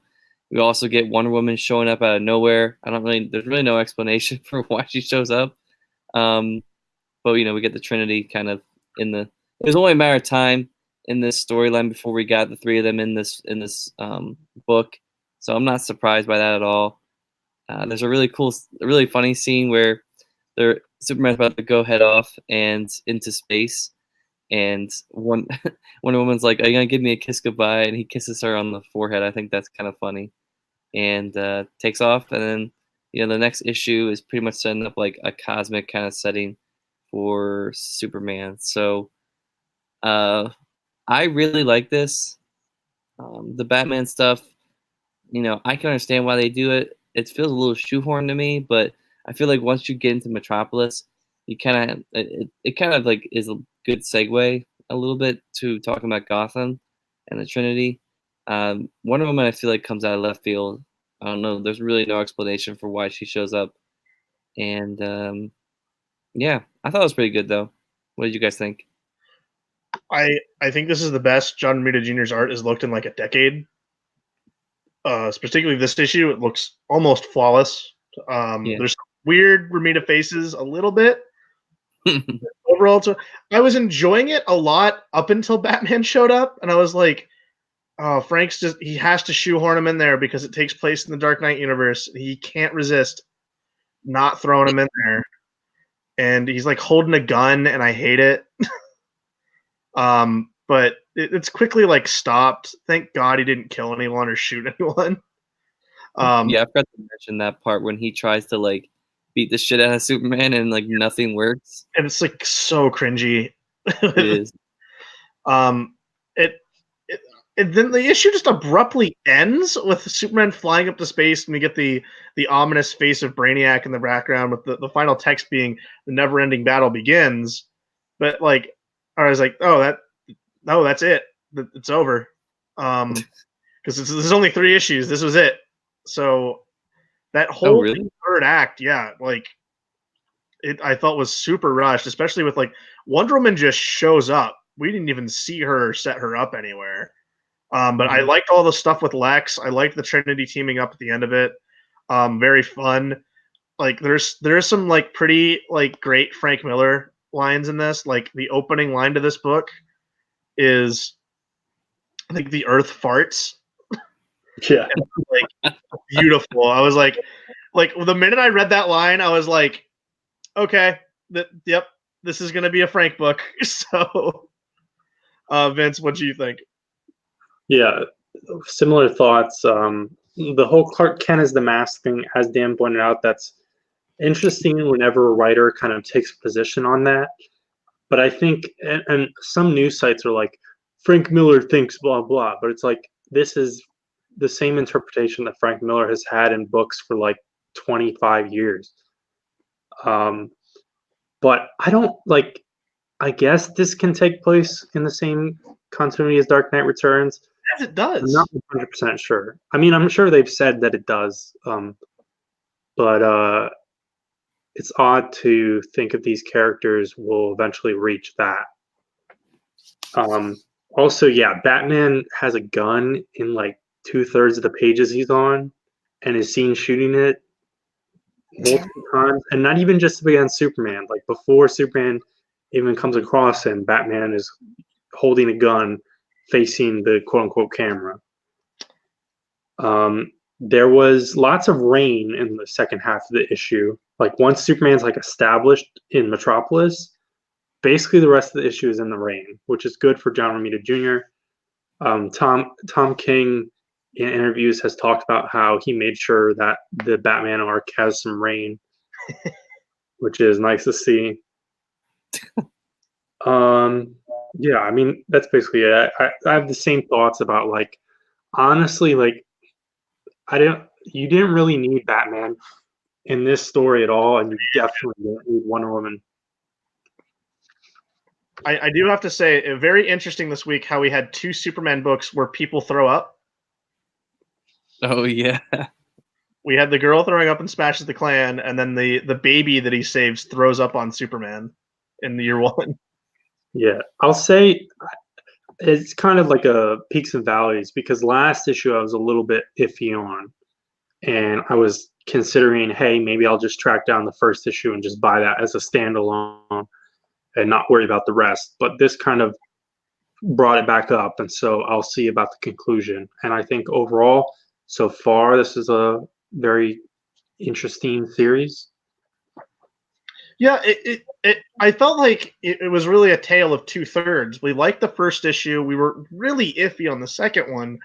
we also get Wonder Woman showing up out of nowhere. There's really no explanation for why she shows up. But we get the Trinity kind of in the. It was only a matter of time in this storyline before we got the three of them in this book. So I'm not surprised by that at all. There's a really funny scene where Superman's about to go head off and into space, and Wonder Woman's like, "Are you gonna give me a kiss goodbye?" And he kisses her on the forehead. I think that's kind of funny, and takes off. And then the next issue is pretty much setting up like a cosmic kind of setting for Superman. So I really like this. The Batman stuff, I can understand why they do it. It feels a little shoehorned to me, but I feel like once you get into Metropolis, you kind of it kind of like is a good segue a little bit to talking about Gotham and the Trinity. Wonder Woman, I feel like comes out of left field. I don't know. There's really no explanation for why she shows up, and yeah, I thought it was pretty good though. What did you guys think? I think this is the best John Romita Jr.'s art has looked in like a decade. Particularly this issue, it looks almost flawless. Yeah. There's weird Romita faces a little bit. Overall, I was enjoying it a lot up until Batman showed up, and I was like, "Oh, he has to shoehorn him in there because it takes place in the Dark Knight universe. He can't resist not throwing him in there." And he's like holding a gun, and I hate it. But it's quickly like stopped. Thank God he didn't kill anyone or shoot anyone. Yeah, I forgot to mention that part when he tries to like beat the shit out of Superman and like nothing works. And it's like so cringy. It is. Um, it, it, and then the issue just abruptly ends with Superman flying up to space, and we get the ominous face of Brainiac in the background, with the final text being "The never-ending battle begins." But like, I was like, "Oh, that's it. It's over." Because there's only 3 issues. This was it. So that Oh, whole really? third act, yeah, like I thought was super rushed, especially with like Wonder Woman just shows up. We didn't even see her or set her up anywhere. But I liked all the stuff with Lex. I liked the Trinity teaming up at the end of it. Very fun. Like there's some like pretty like great Frank Miller lines in this. Like the opening line to this book is, I think, the Earth farts. Yeah. And, like, beautiful. I was like the minute I read that line, I was like, okay, yep, this is gonna be a Frank book. So, Vince, what do you think? Yeah, similar thoughts. The whole Clark Kent as the mask thing, as Dan pointed out, that's interesting whenever a writer kind of takes a position on that. But I think, and some news sites are like, Frank Miller thinks blah, blah. But it's like, this is the same interpretation that Frank Miller has had in books for like 25 years. But I don't like, I guess this can take place in the same continuity as Dark Knight Returns. Yes, it I'm does. not 100% sure. I mean, I'm sure they've said that it does, but it's odd to think of these characters will eventually reach that. Also, yeah, Batman has a gun in like 2/3 of the pages he's on, and is seen shooting it multiple times, and not even just against Superman. Like before Superman even comes across him, Batman is holding a gun facing the quote unquote camera. There was lots of rain in the second half of the issue. Like once Superman's like established in Metropolis, basically the rest of the issue is in the rain, which is good for John Romita Jr. Tom King in interviews has talked about how he made sure that the Batman arc has some rain, which is nice to see. Yeah, I mean that's basically it. I have the same thoughts about like honestly like you didn't really need Batman in this story at all, and you definitely don't need Wonder Woman. I do have to say, very interesting this week how we had 2 Superman books where people throw up. Oh yeah. We had the girl throwing up and smashes the Klan, and then the baby that he saves throws up on Superman in year 1. Yeah, I'll say it's kind of like a peaks and valleys because last issue I was a little bit iffy on, and I was considering, hey, maybe I'll just track down the first issue and just buy that as a standalone and not worry about the rest. But this kind of brought it back up, and so I'll see about the conclusion. And I think overall, so far, this is a very interesting series. Yeah, I felt like it was really a tale of 2/3. We liked the first issue. We were really iffy on the second one,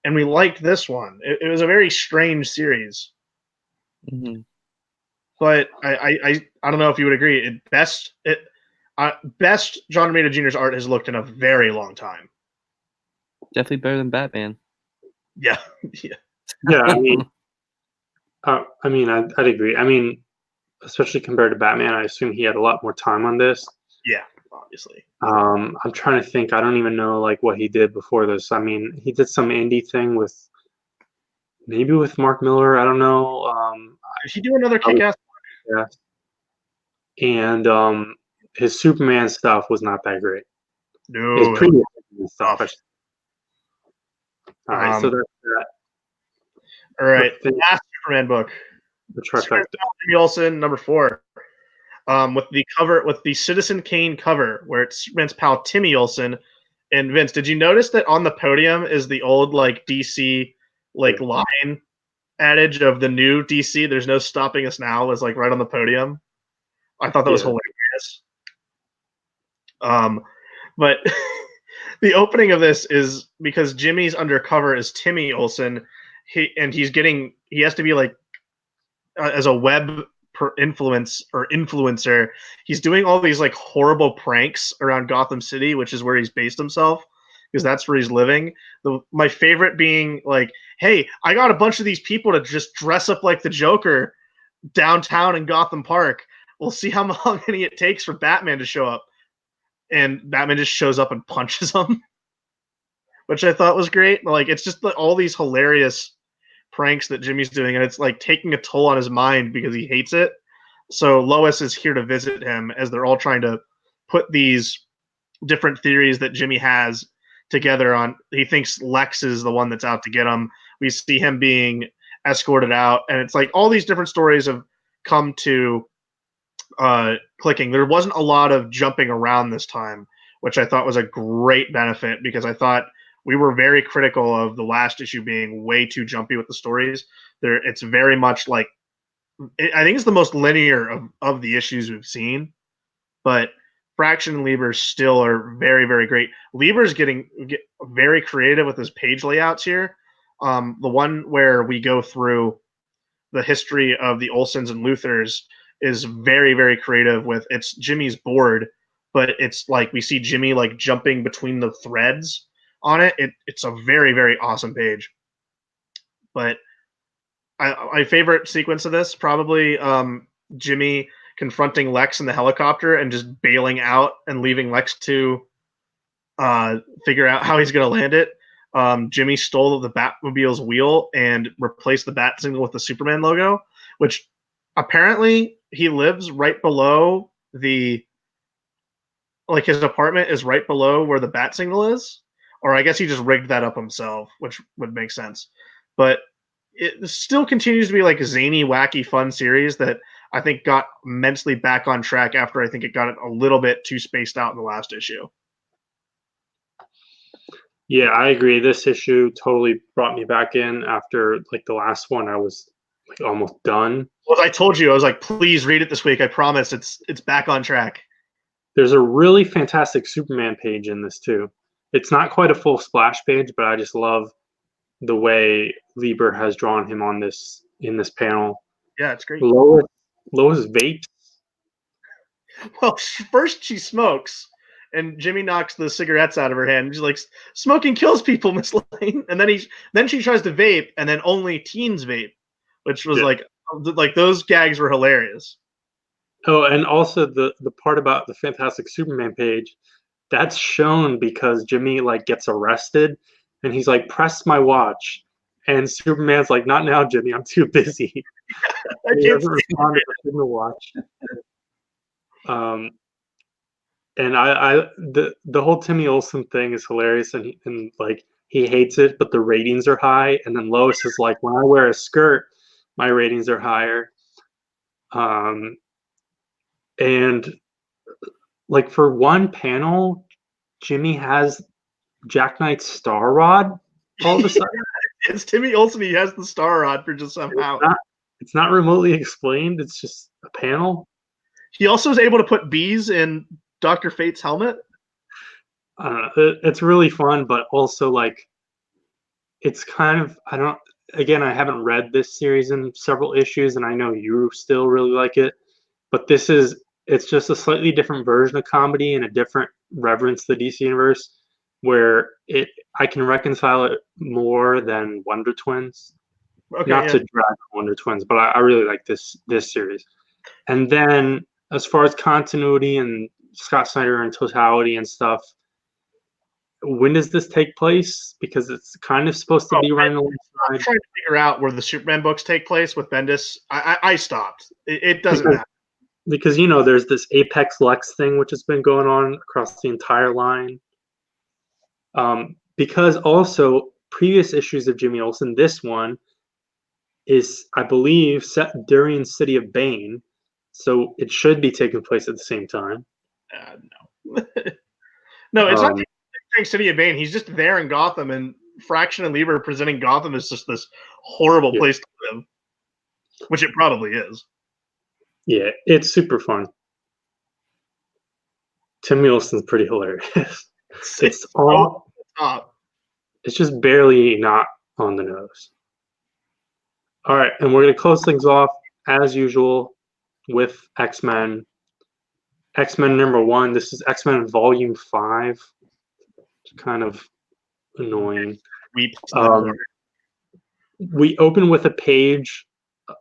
and we liked this one. It was a very strange series. Mm-hmm. But I don't know if you would agree. Best John Romita Jr.'s art has looked in a very long time. Definitely better than Batman. Yeah, yeah. Yeah, I'd agree. I mean, especially compared to Batman, I assume he had a lot more time on this. Yeah, obviously. I'm trying to think. I don't even know like what he did before this. I mean, he did some indie thing with maybe with Mark Miller. I don't know. Did he do another kick-ass? Yeah. And his Superman stuff was not that great. His No, previous stuff. tough. All right, so that's that. All right, The last Superman book. The Superman trifecta. Jimmy Olsen, number 4. With the cover, with the Citizen Kane cover, where it's Superman's pal Timmy Olsen. And Vince, did you notice that on the podium is the old like DC like line adage of the new DC? There's no stopping us now. Was like right on the podium. I thought that was hilarious. But the opening of this is because Jimmy's undercover is Timmy Olsen. He has to be like as a web influencer. He's doing all these like horrible pranks around Gotham City, which is where he's based himself because that's where he's living. My favorite being like, hey, I got a bunch of these people to just dress up like the Joker downtown in Gotham Park. We'll see how long it takes for Batman to show up. And Batman just shows up and punches him, which I thought was great. Like, it's just like, all these hilarious pranks that Jimmy's doing, and it's like taking a toll on his mind because he hates it. So Lois is here to visit him as they're all trying to put these different theories that Jimmy has together on. He thinks Lex is the one that's out to get him. We see him being escorted out, and it's like all these different stories have come to clicking. There wasn't a lot of jumping around this time, which I thought was a great benefit because I thought we were very critical of the last issue being way too jumpy with the stories. It's very much like I think it's the most linear of the issues we've seen, but Fraction and Lieber still are very, very great. Lieber's get very creative with his page layouts here. The one where we go through the history of the Olsens and Luthers is very, very creative with it's Jimmy's board, but it's like we see Jimmy like jumping between the threads on it. It's a very, very awesome page. But my favorite sequence of this probably Jimmy confronting Lex in the helicopter and just bailing out and leaving Lex to figure out how he's going to land it. Jimmy stole the Batmobile's wheel and replaced the bat signal with the Superman logo, which apparently he lives right below his apartment is right below where the bat signal is. Or I guess he just rigged that up himself, which would make sense. But it still continues to be like a zany, wacky, fun series that I think got immensely back on track after I think it got a little bit too spaced out in the last issue. Yeah, I agree. This issue totally brought me back in after like the last one. I was like almost done. Well, I told you, I was like, please read it this week. I promise it's back on track. There's a really fantastic Superman page in this too. It's not quite a full splash page, but I just love the way Lieber has drawn him on this in this panel. Yeah, it's great. Lois vapes. Well, first she smokes, and Jimmy knocks the cigarettes out of her hand. She's like, "Smoking kills people, Miss Lane." And then she tries to vape, and then only teens vape, which was like those gags were hilarious. Oh, and also the part about the Fantastic Superman page, that's shown because Jimmy like gets arrested, and he's like, "Press my watch," and Superman's like, "Not now, Jimmy. I'm too busy." He doesn't respond to the signal watch. And the whole Timmy Olsen thing is hilarious, and like he hates it, but the ratings are high. And then Lois is like, when I wear a skirt, my ratings are higher. And like for one panel, Jimmy has Jack Knight's Star Rod all of a sudden. It's Timmy Olsen. He has the Star Rod for just somehow. It's not remotely explained. It's just a panel. He also is able to put bees in Dr. Fate's helmet. I don't know. It's really fun, but also like it's kind of I haven't read this series in several issues, and I know you still really like it, but it's just a slightly different version of comedy and a different reverence to the DC universe where I can reconcile it more than Wonder Twins. Not to drag Wonder Twins, but I really like this series. And then as far as continuity and Scott Snyder and totality and stuff, when does this take place? Because it's kind of supposed to be running alongside. I'm trying to figure out where the Superman books take place with Bendis. I stopped. It doesn't matter. Because, there's this Apex Lex thing, which has been going on across the entire line. Because also previous issues of Jimmy Olsen, this one is, I believe, set during City of Bane, so it should be taking place at the same time. No. No, it's not Um, during City of Bane. He's just there in Gotham, and Fraction and Lieber presenting Gotham as just this horrible Yeah. place to live, which it probably is. Yeah, it's super fun. Tim Wilson's pretty hilarious. It's all top. it's just barely not on the nose. All right, and we're gonna close things off as usual with X-Men. X-Men #1. This is X-Men Volume 5. It's kind of annoying. Weeps in the corner. We open with a page.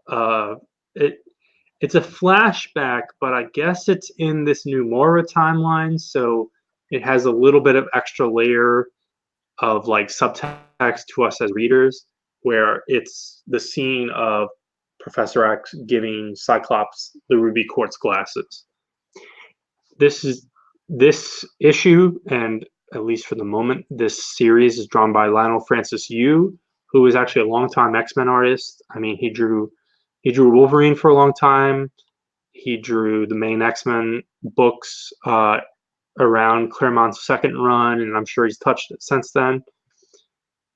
Uh, it's a flashback, but I guess it's in this new Moira timeline, so it has a little bit of extra layer of like subtext to us as readers, where it's the scene of Professor X giving Cyclops the ruby quartz glasses. This issue, and at least for the moment, this series is drawn by Lionel Francis Yu, who is actually a longtime X-Men artist. I mean, he drew Wolverine for a long time. He drew the main X-Men books around Claremont's second run, and I'm sure he's touched it since then.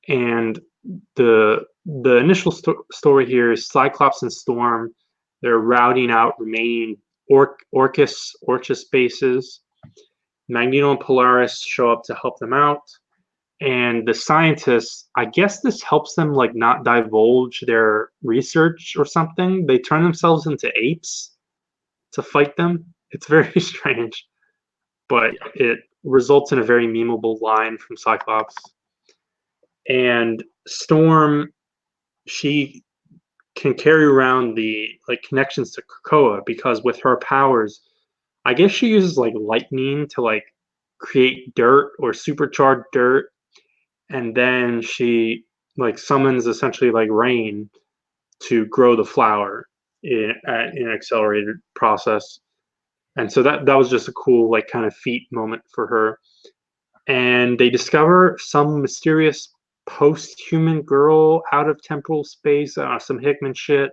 And the initial story here is Cyclops and Storm. They're routing out remaining Orchis bases. Magneto and Polaris show up to help them out. And the scientists, I guess this helps them like not divulge their research or something. They turn themselves into apes to fight them. It's very strange, but it results in a very memeable line from Cyclops. And Storm, she can carry around the like connections to Krakoa because with her powers, I guess she uses like lightning to like create dirt or supercharged dirt, and then she like summons essentially like rain to grow the flower in an accelerated process. And so that was just a cool like kind of feat moment for her. And they discover some mysterious post-human girl out of temporal space, some Hickman shit,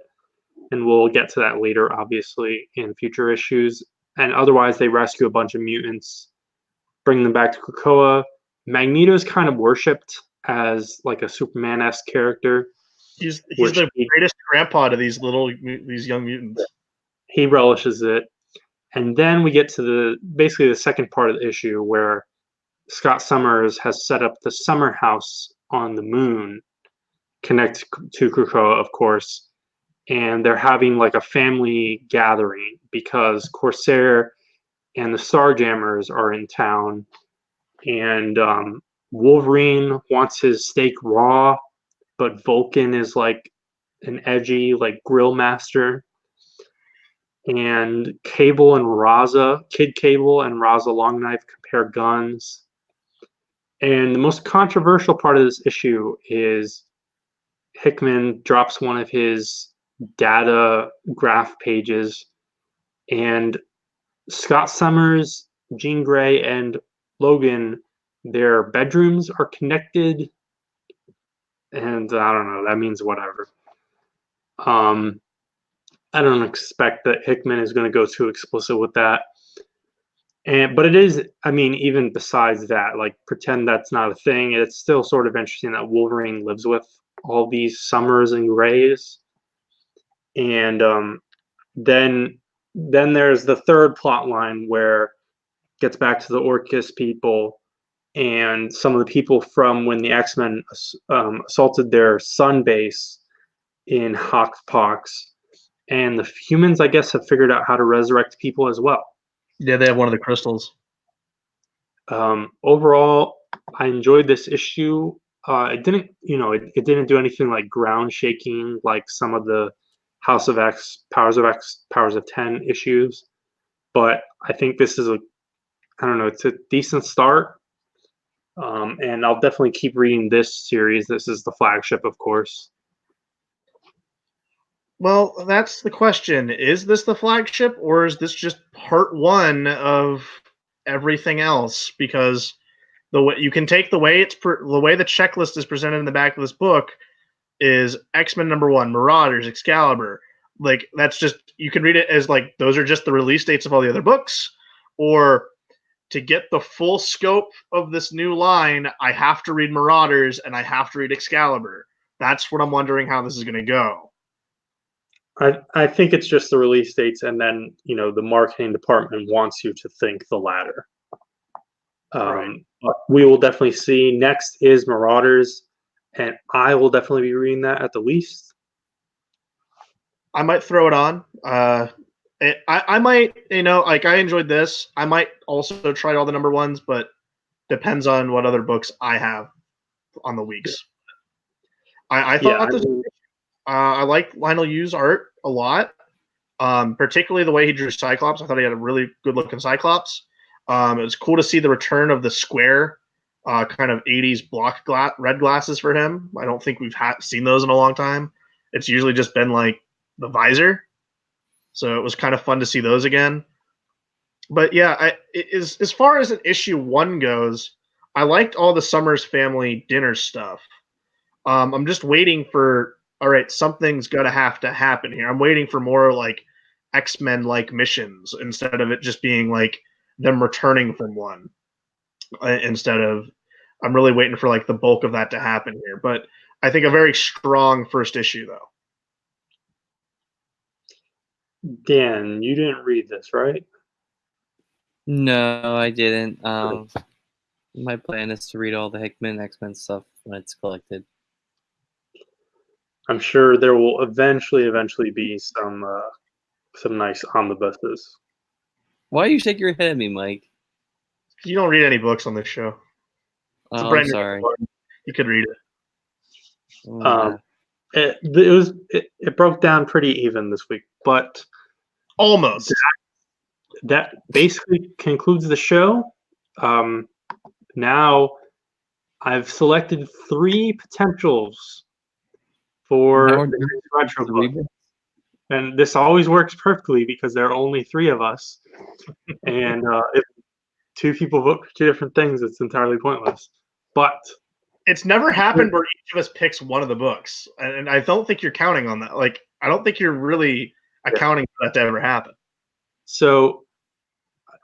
and we'll get to that later, obviously, in future issues. And otherwise, they rescue a bunch of mutants, bring them back to Krakoa. Magneto's kind of worshipped as like a Superman-esque character. He's the greatest grandpa to these young mutants. He relishes it. And then we get to basically the second part of the issue where Scott Summers has set up the summer house on the moon, connected to Krakoa, of course, and they're having like a family gathering because Corsair and the Starjammers are in town, and Wolverine wants his steak raw, but Vulcan is like an edgy like grill master, and Cable and Raza, Kid Cable and Raza Longknife compare guns. And the most controversial part of this issue is Hickman drops one of his data graph pages, and Scott Summers, Jean Grey, and Logan, their bedrooms are connected, and I don't know, that means whatever. I don't expect that Hickman is going to go too explicit with that. But it is, I mean, even besides that, like pretend that's not a thing. It's still sort of interesting that Wolverine lives with all these Summers and Greys, and then there's the third plot line where it gets back to the Orchis people and some of the people from when the X-Men assaulted their sun base in Hoxpox, and the humans, I guess, have figured out how to resurrect people as well. Yeah, they have one of the crystals. Overall, I enjoyed this issue. It didn't, it didn't do anything like ground shaking like some of the House of X, Powers of 10 issues. But I think this is it's a decent start. And I'll definitely keep reading this series. This is the flagship, of course. Well, that's the question. Is this the flagship, or is this just part one of everything else? Because the way you can take the way the way the checklist is presented in the back of this book is X-Men #1, Marauders, Excalibur. Like that's just you can read it as like those are just the release dates of all the other books, or to get the full scope of this new line, I have to read Marauders and I have to read Excalibur. That's what I'm wondering how this is going to go. I think it's just the release dates, and then the marketing department wants you to think the latter. Right. But we will definitely see. Next is Marauders, and I will definitely be reading that at the least. I might throw it on. I might, like I enjoyed this. I might also try all the #1s, but depends on what other books I have on the weeks. I thought this. I like Lionel Yu's art a lot, particularly the way he drew Cyclops. I thought he had a really good looking Cyclops. It was cool to see the return of the square, kind of 80s red glasses for him. I don't think we've seen those in a long time. It's usually just been like the visor. So it was kind of fun to see those again. But yeah, as far as an issue 1 goes, I liked all the Summers family dinner stuff. I'm just waiting for, all right, something's going to have to happen here. I'm waiting for more like X-Men like missions instead of it just being like them returning from one. I'm really waiting for like the bulk of that to happen here. But I think a very strong first issue though. Dan, you didn't read this, right? No, I didn't. My plan is to read all the Hickman X-Men stuff when it's collected. I'm sure there will eventually be some nice omnibuses. Why do you shake your head at me, Mike? You don't read any books on this show. It's a Oh, brand I'm new sorry. book. You could read it. Oh, It broke down pretty even this week, but almost. That basically concludes the show. Now I've selected 3 potentials for the retro book. And this always works perfectly because there are only 3 of us. And if 2 people vote for 2 different things, it's entirely pointless. But it's never happened where each of us picks one of the books. And I don't think you're counting on that. Like, I don't think you're really accounting for that to ever happen. So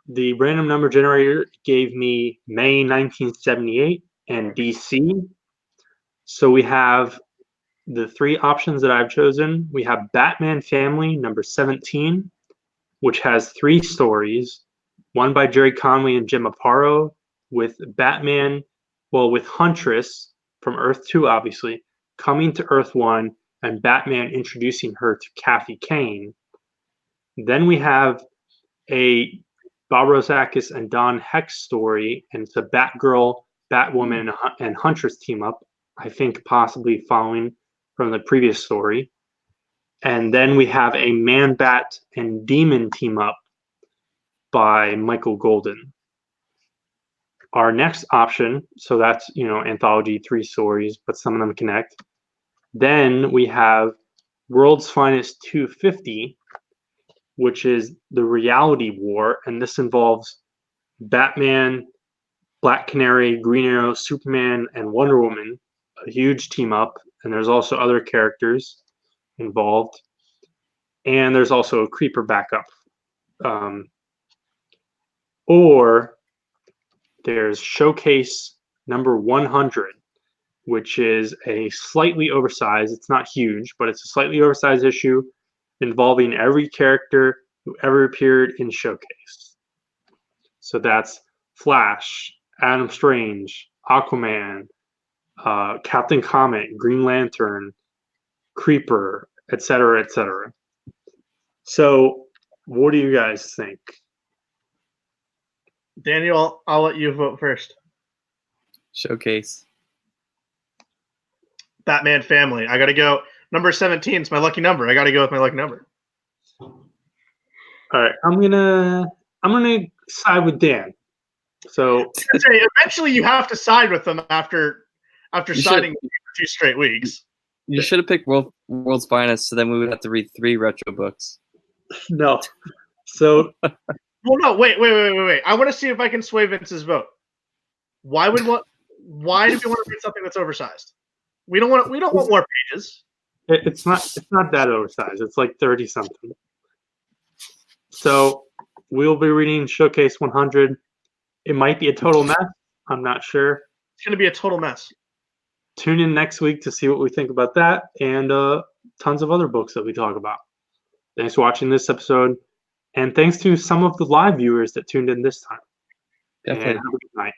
the random number generator gave me May 1978 and DC. So we have the 3 options that I've chosen. We have Batman Family number 17, which has 3 stories, one by Jerry Conway and Jim Aparo, with Batman, with Huntress from Earth 2, obviously, coming to Earth 1, and Batman introducing her to Kathy Kane. Then we have a Bob Rozakis and Don Hex story, and it's a Batgirl, Batwoman, and Huntress team up, I think possibly following from the previous story. And then we have a Man-Bat and Demon team up by Michael Golden. Our next option, so that's, anthology 3 stories, but some of them connect. Then we have World's Finest 250, which is the Reality War, and this involves Batman, Black Canary, Green Arrow, Superman, and Wonder Woman, a huge team up, and there's also other characters involved. And there's also a Creeper backup. Or there's Showcase number 100, which is a slightly oversized, it's not huge, but it's a slightly oversized issue involving every character who ever appeared in Showcase. So that's Flash, Adam Strange, Aquaman, Captain Comet, Green Lantern, Creeper, etc., etc. So, what do you guys think? Daniel, I'll let you vote first. Showcase. Batman Family. I got to go. Number 17 is my lucky number. I got to go with my lucky number. All right, I'm gonna side with Dan. So eventually, you have to side with them after siding for 2 straight weeks. You should have picked World's Finest, so then we would have to read 3 retro books. No. So well, no, wait. I want to see if I can sway Vince's vote. Why do we want to read something that's oversized? We don't want more pages. It's not that oversized. It's like 30 something. So we'll be reading Showcase 100. It might be a total mess. I'm not sure. It's going to be a total mess. Tune in next week to see what we think about that and tons of other books that we talk about. Thanks for watching this episode. And thanks to some of the live viewers that tuned in this time. Definitely. And have a good night.